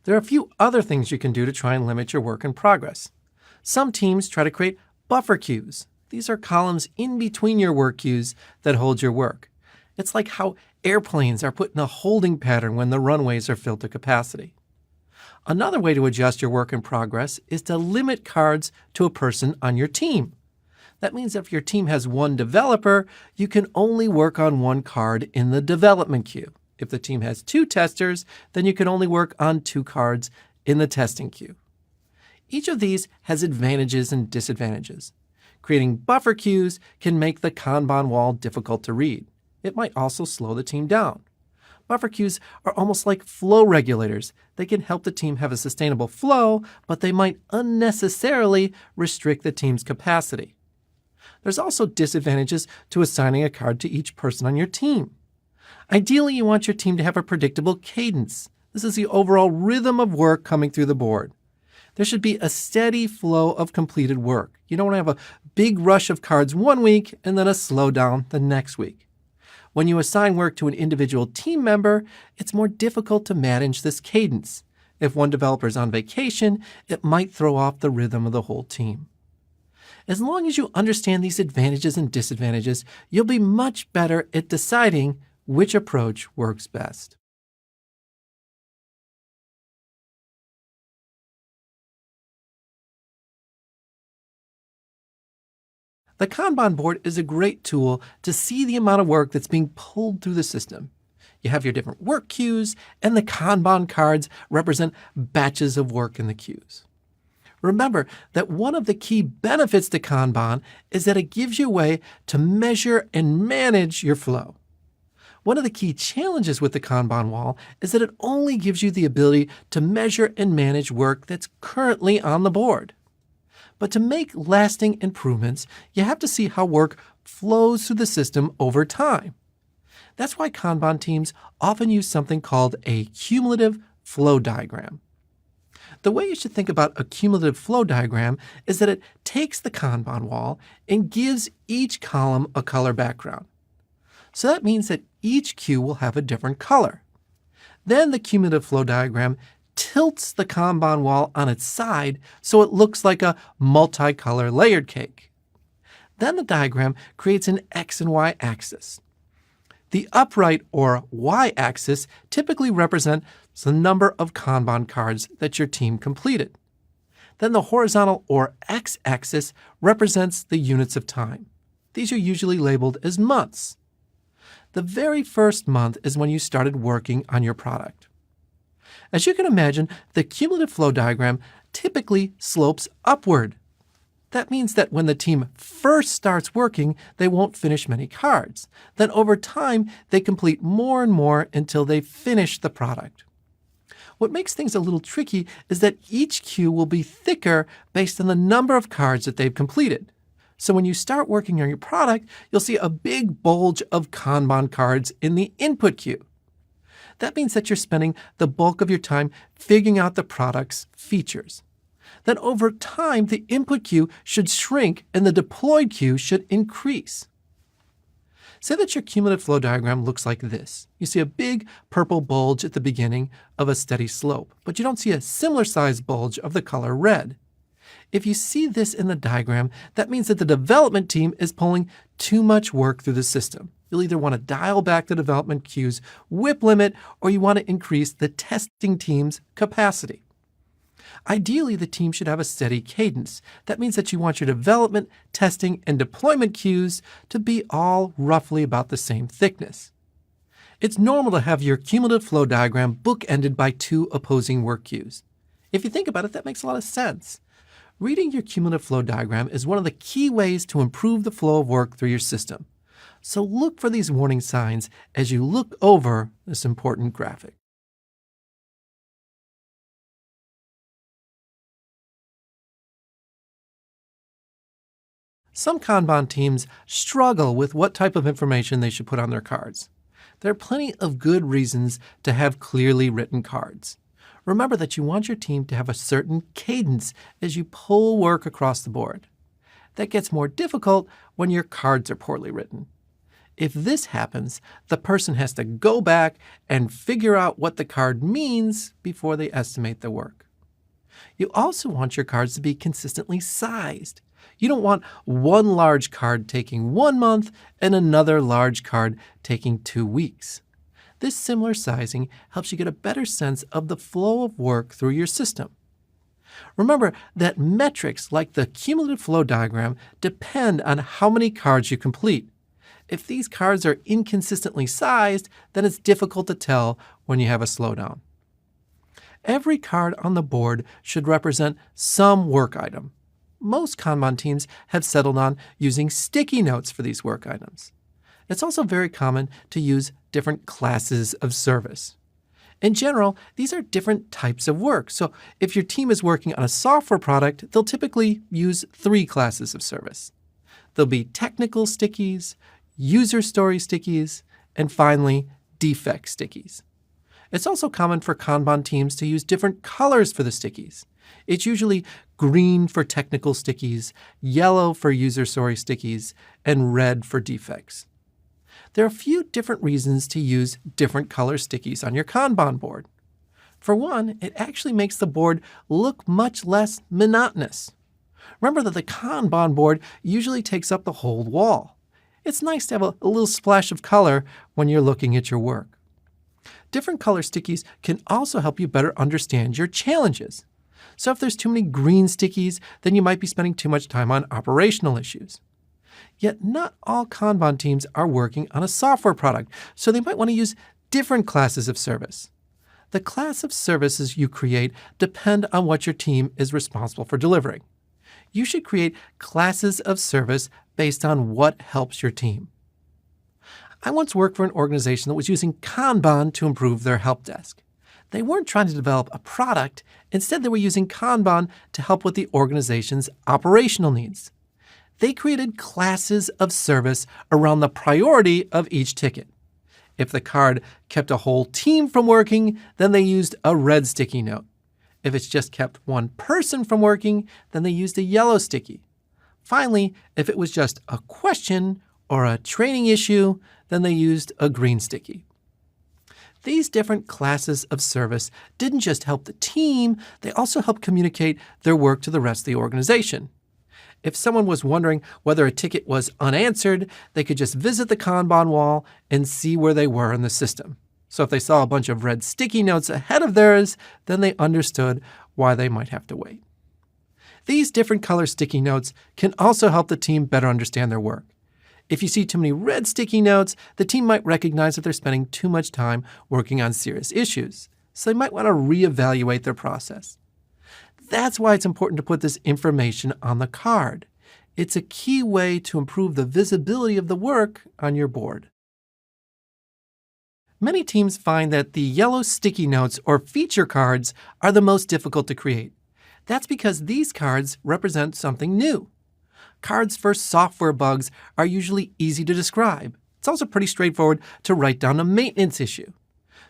There are a few other things you can do to try and limit your work in progress. Some teams try to create buffer queues. These are columns in between your work queues that hold your work. It's like how airplanes are put in a holding pattern when the runways are filled to capacity. Another way to adjust your work in progress is to limit cards to a person on your team. That means if your team has one developer, you can only work on one card in the development queue. If the team has 2 testers, then you can only work on 2 cards in the testing queue. Each of these has advantages and disadvantages. Creating buffer queues can make the Kanban wall difficult to read. It might also slow the team down. Buffer queues are almost like flow regulators. They can help the team have a sustainable flow, but they might unnecessarily restrict the team's capacity. There's also disadvantages to assigning a card to each person on your team. Ideally, you want your team to have a predictable cadence. This is the overall rhythm of work coming through the board. There should be a steady flow of completed work. You don't want to have a big rush of cards one week and then a slowdown the next week. When you assign work to an individual team member, it's more difficult to manage this cadence. If one developer is on vacation, it might throw off the rhythm of the whole team. As long as you understand these advantages and disadvantages, you'll be much better at deciding which approach works best. The Kanban board is a great tool to see the amount of work that's being pulled through the system. You have your different work queues, and the Kanban cards represent batches of work in the queues. Remember that one of the key benefits to Kanban is that it gives you a way to measure and manage your flow. One of the key challenges with the Kanban wall is that it only gives you the ability to measure and manage work that's currently on the board. But to make lasting improvements, you have to see how work flows through the system over time. That's why Kanban teams often use something called a cumulative flow diagram. The way you should think about a cumulative flow diagram is that it takes the Kanban wall and gives each column a color background. So that means that each queue will have a different color. Then the cumulative flow diagram tilts the Kanban wall on its side so it looks like a multicolor layered cake. Then the diagram creates an X and Y axis. The upright or Y axis typically represents the number of Kanban cards that your team completed. Then the horizontal or X axis represents the units of time. These are usually labeled as months. The very first month is when you started working on your product. As you can imagine, the cumulative flow diagram typically slopes upward. That means that when the team first starts working, they won't finish many cards. Then over time, they complete more and more until they finish the product. What makes things a little tricky is that each queue will be thicker based on the number of cards that they've completed. So when you start working on your product, you'll see a big bulge of Kanban cards in the input queue. That means that you're spending the bulk of your time figuring out the product's features. Then over time, the input queue should shrink and the deployed queue should increase. Say that your cumulative flow diagram looks like this. You see a big purple bulge at the beginning of a steady slope, but you don't see a similar sized bulge of the color red. If you see this in the diagram, that means that the development team is pulling too much work through the system. You'll either want to dial back the development queue's WIP limit, or you want to increase the testing team's capacity. Ideally, the team should have a steady cadence. That means that you want your development, testing, and deployment queues to be all roughly about the same thickness. It's normal to have your cumulative flow diagram bookended by two opposing work queues. If you think about it, that makes a lot of sense. Reading your cumulative flow diagram is one of the key ways to improve the flow of work through your system. So look for these warning signs as you look over this important graphic. Some Kanban teams struggle with what type of information they should put on their cards. There are plenty of good reasons to have clearly written cards. Remember that you want your team to have a certain cadence as you pull work across the board. That gets more difficult when your cards are poorly written. If this happens, the person has to go back and figure out what the card means before they estimate the work. You also want your cards to be consistently sized. You don't want one large card taking 1 month and another large card taking 2 weeks. This similar sizing helps you get a better sense of the flow of work through your system. Remember that metrics like the cumulative flow diagram depend on how many cards you complete. If these cards are inconsistently sized, then it's difficult to tell when you have a slowdown. Every card on the board should represent some work item. Most Kanban teams have settled on using sticky notes for these work items. It's also very common to use different classes of service. In general, these are different types of work. So if your team is working on a software product, they'll typically use 3 classes of service. There'll be technical stickies, user story stickies, and finally, defect stickies. It's also common for Kanban teams to use different colors for the stickies. It's usually green for technical stickies, yellow for user story stickies, and red for defects. There are a few different reasons to use different color stickies on your Kanban board. For one, it actually makes the board look much less monotonous. Remember that the Kanban board usually takes up the whole wall. It's nice to have a little splash of color when you're looking at your work. Different color stickies can also help you better understand your challenges. So if there's too many green stickies, then you might be spending too much time on operational issues. Yet not all Kanban teams are working on a software product, so they might want to use different classes of service. The class of services you create depend on what your team is responsible for delivering. You should create classes of service based on what helps your team. I once worked for an organization that was using Kanban to improve their help desk. They weren't trying to develop a product. Instead, they were using Kanban to help with the organization's operational needs. They created classes of service around the priority of each ticket. If the card kept a whole team from working, then they used a red sticky note. If it's just kept one person from working, then they used a yellow sticky. Finally, if it was just a question or a training issue, then they used a green sticky. These different classes of service didn't just help the team, they also helped communicate their work to the rest of the organization. If someone was wondering whether a ticket was unanswered, they could just visit the Kanban wall and see where they were in the system. So if they saw a bunch of red sticky notes ahead of theirs, then they understood why they might have to wait. These different color sticky notes can also help the team better understand their work. If you see too many red sticky notes, the team might recognize that they're spending too much time working on serious issues. So they might want to reevaluate their process. That's why it's important to put this information on the card. It's a key way to improve the visibility of the work on your board. Many teams find that the yellow sticky notes or feature cards are the most difficult to create. That's because these cards represent something new. Cards for software bugs are usually easy to describe. It's also pretty straightforward to write down a maintenance issue.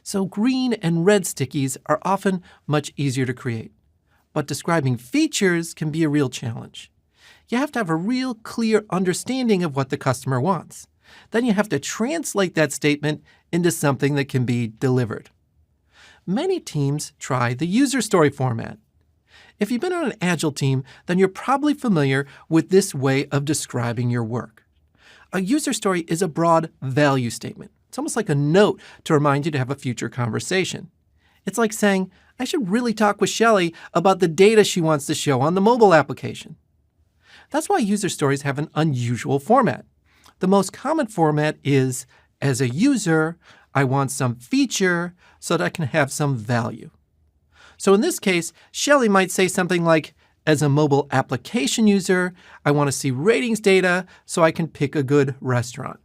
So green and red stickies are often much easier to create. But describing features can be a real challenge. You have to have a real clear understanding of what the customer wants. Then you have to translate that statement into something that can be delivered. Many teams try the user story format. If you've been on an Agile team, then you're probably familiar with this way of describing your work. A user story is a broad value statement. It's almost like a note to remind you to have a future conversation. It's like saying, I should really talk with Shelley about the data she wants to show on the mobile application. That's why user stories have an unusual format. The most common format is, as a user, I want some feature so that I can have some value. So in this case, Shelley might say something like, as a mobile application user, I want to see ratings data so I can pick a good restaurant.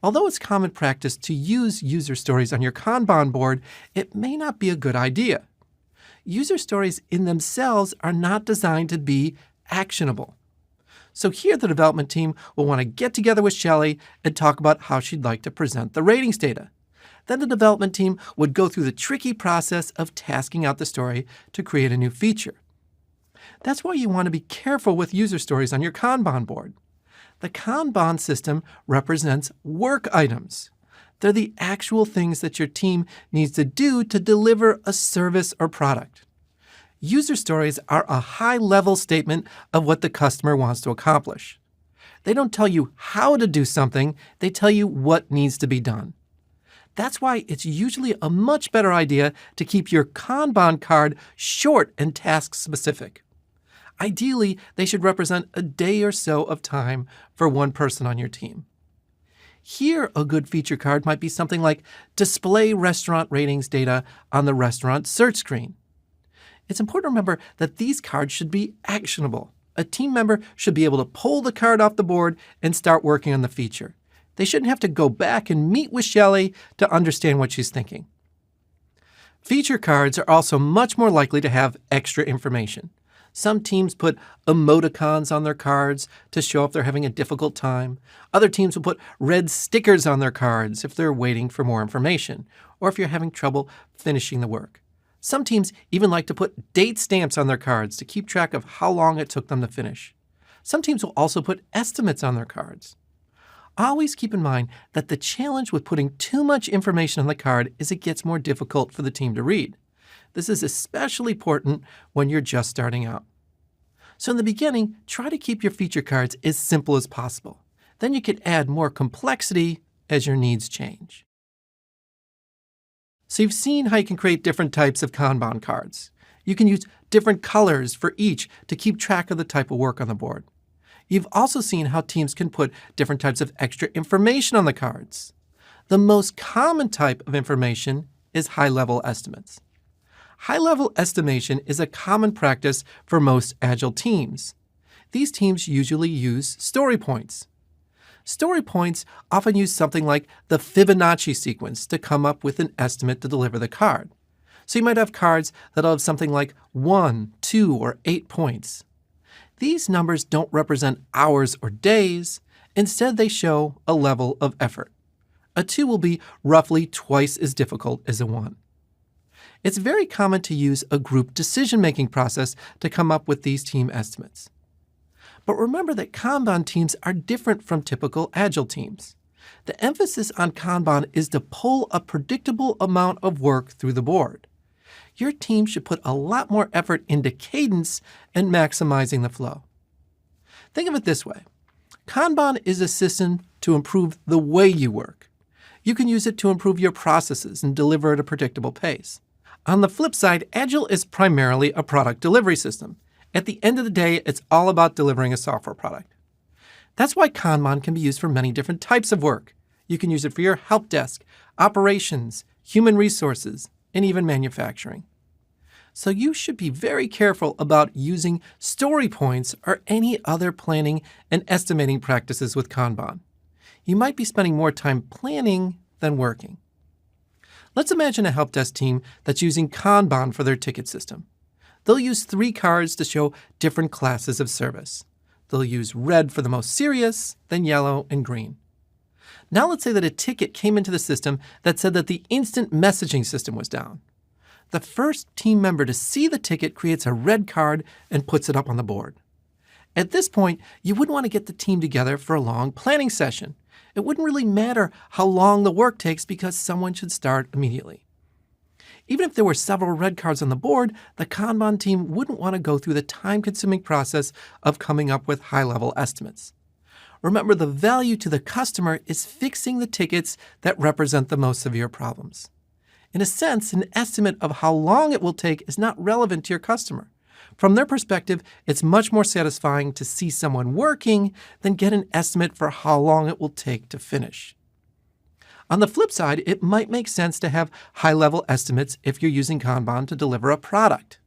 Although it's common practice to use user stories on your Kanban board, it may not be a good idea. User stories in themselves are not designed to be actionable. So here the development team will want to get together with Shelley and talk about how she'd like to present the ratings data. Then the development team would go through the tricky process of tasking out the story to create a new feature. That's why you want to be careful with user stories on your Kanban board. The Kanban system represents work items. They're the actual things that your team needs to do to deliver a service or product. User stories are a high-level statement of what the customer wants to accomplish. They don't tell you how to do something, they tell you what needs to be done. That's why it's usually a much better idea to keep your Kanban card short and task-specific. Ideally, they should represent a day or so of time for one person on your team. Here, a good feature card might be something like display restaurant ratings data on the restaurant search screen. It's important to remember that these cards should be actionable. A team member should be able to pull the card off the board and start working on the feature. They shouldn't have to go back and meet with Shelley to understand what she's thinking. Feature cards are also much more likely to have extra information. Some teams put emoticons on their cards to show if they're having a difficult time. Other teams will put red stickers on their cards if they're waiting for more information, or if you're having trouble finishing the work. Some teams even like to put date stamps on their cards to keep track of how long it took them to finish. Some teams will also put estimates on their cards. Always keep in mind that the challenge with putting too much information on the card is it gets more difficult for the team to read. This is especially important when you're just starting out. So in the beginning, try to keep your feature cards as simple as possible. Then you can add more complexity as your needs change. So you've seen how you can create different types of Kanban cards. You can use different colors for each to keep track of the type of work on the board. You've also seen how teams can put different types of extra information on the cards. The most common type of information is high-level estimates. High-level estimation is a common practice for most Agile teams. These teams usually use story points. Story points often use something like the Fibonacci sequence to come up with an estimate to deliver the card. So you might have cards that'll have something like 1, 2, or 8 points. These numbers don't represent hours or days. Instead, they show a level of effort. A 2 will be roughly twice as difficult as a 1. It's very common to use a group decision-making process to come up with these team estimates. But remember that Kanban teams are different from typical Agile teams. The emphasis on Kanban is to pull a predictable amount of work through the board. Your team should put a lot more effort into cadence and maximizing the flow. Think of it this way. Kanban is a system to improve the way you work. You can use it to improve your processes and deliver at a predictable pace. On the flip side, Agile is primarily a product delivery system. At the end of the day, it's all about delivering a software product. That's why Kanban can be used for many different types of work. You can use it for your help desk, operations, human resources, and even manufacturing. So you should be very careful about using story points or any other planning and estimating practices with Kanban. You might be spending more time planning than working. Let's imagine a help desk team that's using Kanban for their ticket system. They'll use 3 cards to show different classes of service. They'll use red for the most serious, then yellow and green. Now let's say that a ticket came into the system that said that the instant messaging system was down. The first team member to see the ticket creates a red card and puts it up on the board. At this point, you wouldn't want to get the team together for a long planning session. It wouldn't really matter how long the work takes because someone should start immediately. Even if there were several red cards on the board, the Kanban team wouldn't want to go through the time-consuming process of coming up with high-level estimates. Remember, the value to the customer is fixing the tickets that represent the most severe problems. In a sense, an estimate of how long it will take is not relevant to your customer. From their perspective, it's much more satisfying to see someone working than get an estimate for how long it will take to finish. On the flip side, it might make sense to have high-level estimates if you're using Kanban to deliver a product.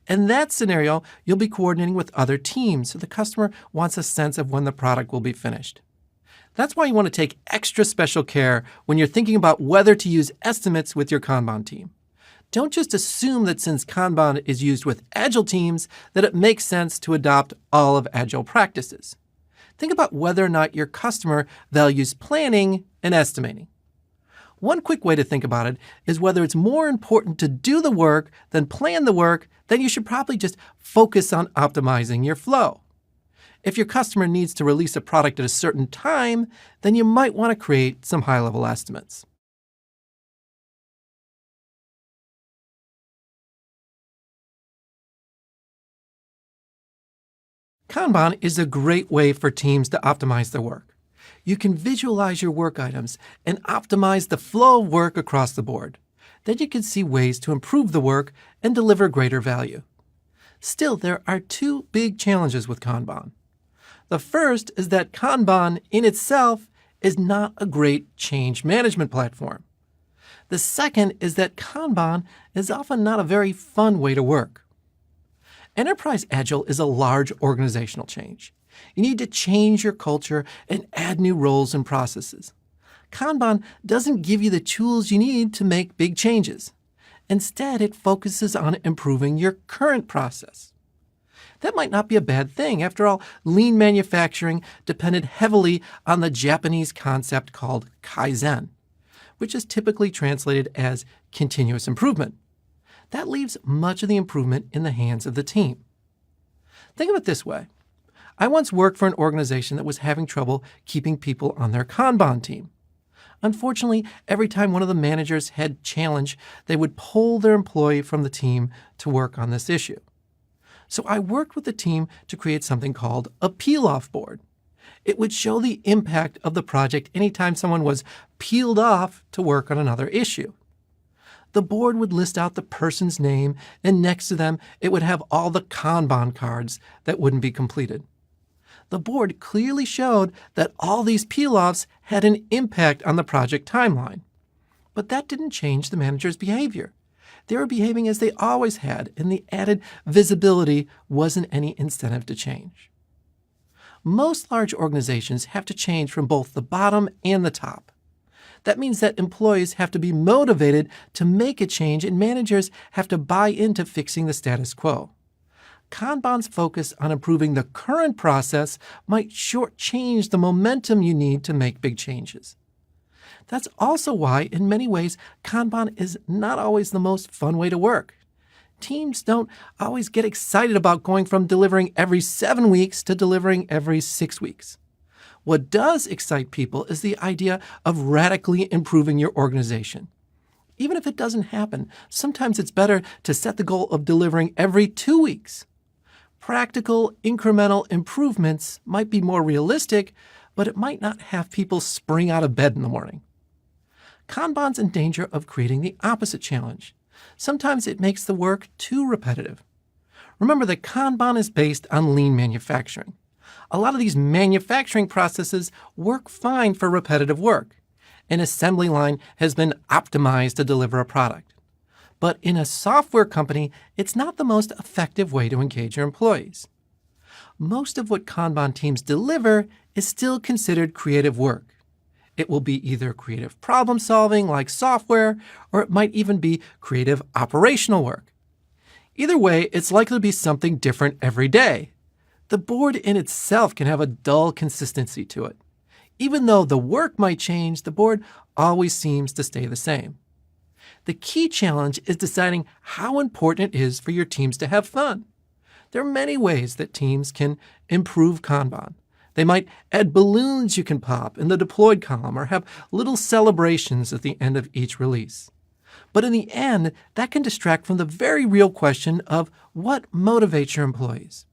In that scenario, you'll be coordinating with other teams, so the customer wants a sense of when the product will be finished. That's why you want to take extra special care when you're thinking about whether to use estimates with your Kanban team. Don't just assume that since Kanban is used with Agile teams, that it makes sense to adopt all of Agile practices. Think about whether or not your customer values planning and estimating. One quick way to think about it is whether it's more important to do the work than plan the work, then you should probably just focus on optimizing your flow. If your customer needs to release a product at a certain time, then you might want to create some high-level estimates. Kanban is a great way for teams to optimize their work. You can visualize your work items and optimize the flow of work across the board. Then you can see ways to improve the work and deliver greater value. Still, there are two big challenges with Kanban. The first is that Kanban in itself is not a great change management platform. The second is that Kanban is often not a very fun way to work. Enterprise Agile is a large organizational change. You need to change your culture and add new roles and processes. Kanban doesn't give you the tools you need to make big changes. Instead, it focuses on improving your current process. That might not be a bad thing. After all, lean manufacturing depended heavily on the Japanese concept called Kaizen, which is typically translated as continuous improvement. That leaves much of the improvement in the hands of the team. Think of it this way. I once worked for an organization that was having trouble keeping people on their Kanban team. Unfortunately, every time one of the managers had challenge, they would pull their employee from the team to work on this issue. So I worked with the team to create something called a peel-off board. It would show the impact of the project anytime someone was peeled off to work on another issue. The board would list out the person's name, and next to them, it would have all the Kanban cards that wouldn't be completed. The board clearly showed that all these peel-offs had an impact on the project timeline. But that didn't change the manager's behavior. They were behaving as they always had, and the added visibility wasn't any incentive to change. Most large organizations have to change from both the bottom and the top. That means that employees have to be motivated to make a change, and managers have to buy into fixing the status quo. Kanban's focus on improving the current process might shortchange the momentum you need to make big changes. That's also why, in many ways, Kanban is not always the most fun way to work. Teams don't always get excited about going from delivering every 7 weeks to delivering every 6 weeks. What does excite people is the idea of radically improving your organization. Even if it doesn't happen, sometimes it's better to set the goal of delivering every 2 weeks. Practical, incremental improvements might be more realistic, but it might not have people spring out of bed in the morning. Kanban's in danger of creating the opposite challenge. Sometimes it makes the work too repetitive. Remember that Kanban is based on lean manufacturing. A lot of these manufacturing processes work fine for repetitive work. An assembly line has been optimized to deliver a product. But in a software company, it's not the most effective way to engage your employees. Most of what Kanban teams deliver is still considered creative work. It will be either creative problem solving like software, or it might even be creative operational work. Either way, it's likely to be something different every day. The board in itself can have a dull consistency to it. Even though the work might change, the board always seems to stay the same. The key challenge is deciding how important it is for your teams to have fun. There are many ways that teams can improve Kanban. They might add balloons you can pop in the deployed column or have little celebrations at the end of each release. But in the end, that can distract from the very real question of what motivates your employees.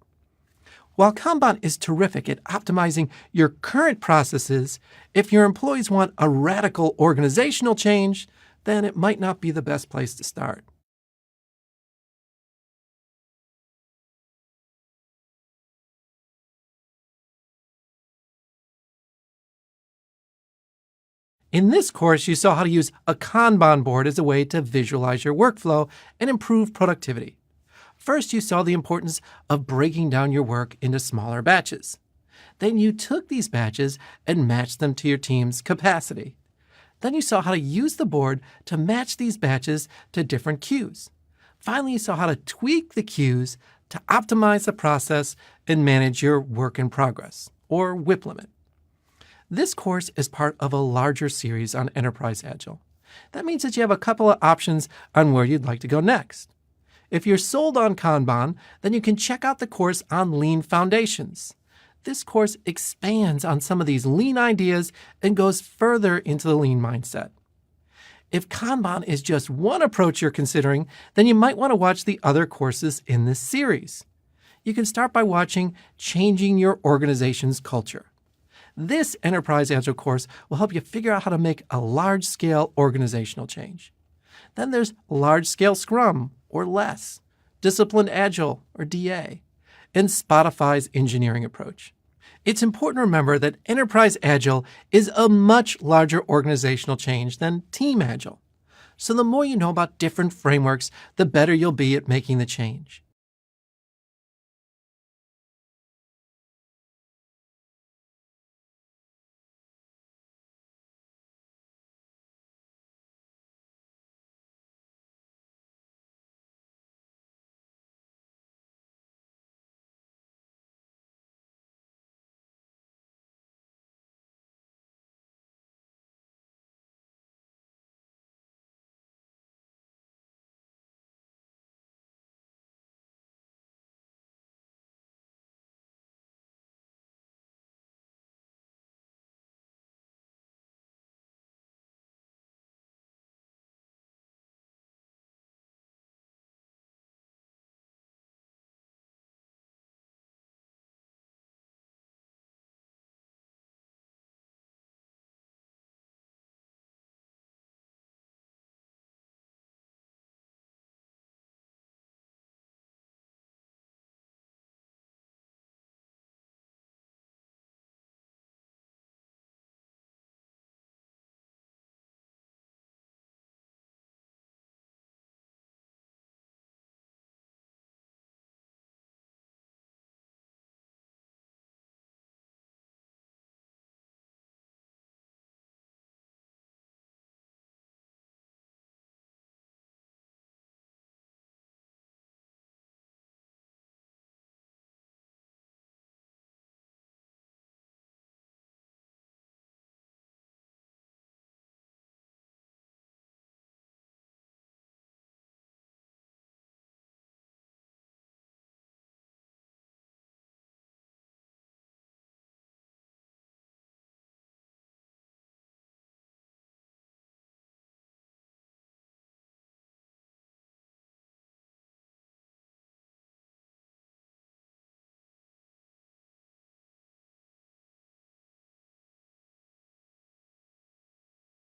While Kanban is terrific at optimizing your current processes, if your employees want a radical organizational change, then it might not be the best place to start. In this course, you saw how to use a Kanban board as a way to visualize your workflow and improve productivity. First, you saw the importance of breaking down your work into smaller batches. Then you took these batches and matched them to your team's capacity. Then you saw how to use the board to match these batches to different queues. Finally, you saw how to tweak the queues to optimize the process and manage your work in progress, or WIP limit. This course is part of a larger series on Enterprise Agile. That means that you have a couple of options on where you'd like to go next. If you're sold on Kanban, then you can check out the course on Lean Foundations. This course expands on some of these Lean ideas and goes further into the Lean mindset. If Kanban is just one approach you're considering, then you might want to watch the other courses in this series. You can start by watching Changing Your Organization's Culture. This Enterprise Agile course will help you figure out how to make a large-scale organizational change. Then there's Large-Scale Scrum, or LESS, Disciplined Agile, or DA, and Spotify's engineering approach. It's important to remember that Enterprise Agile is a much larger organizational change than Team Agile. So the more you know about different frameworks, the better you'll be at making the change.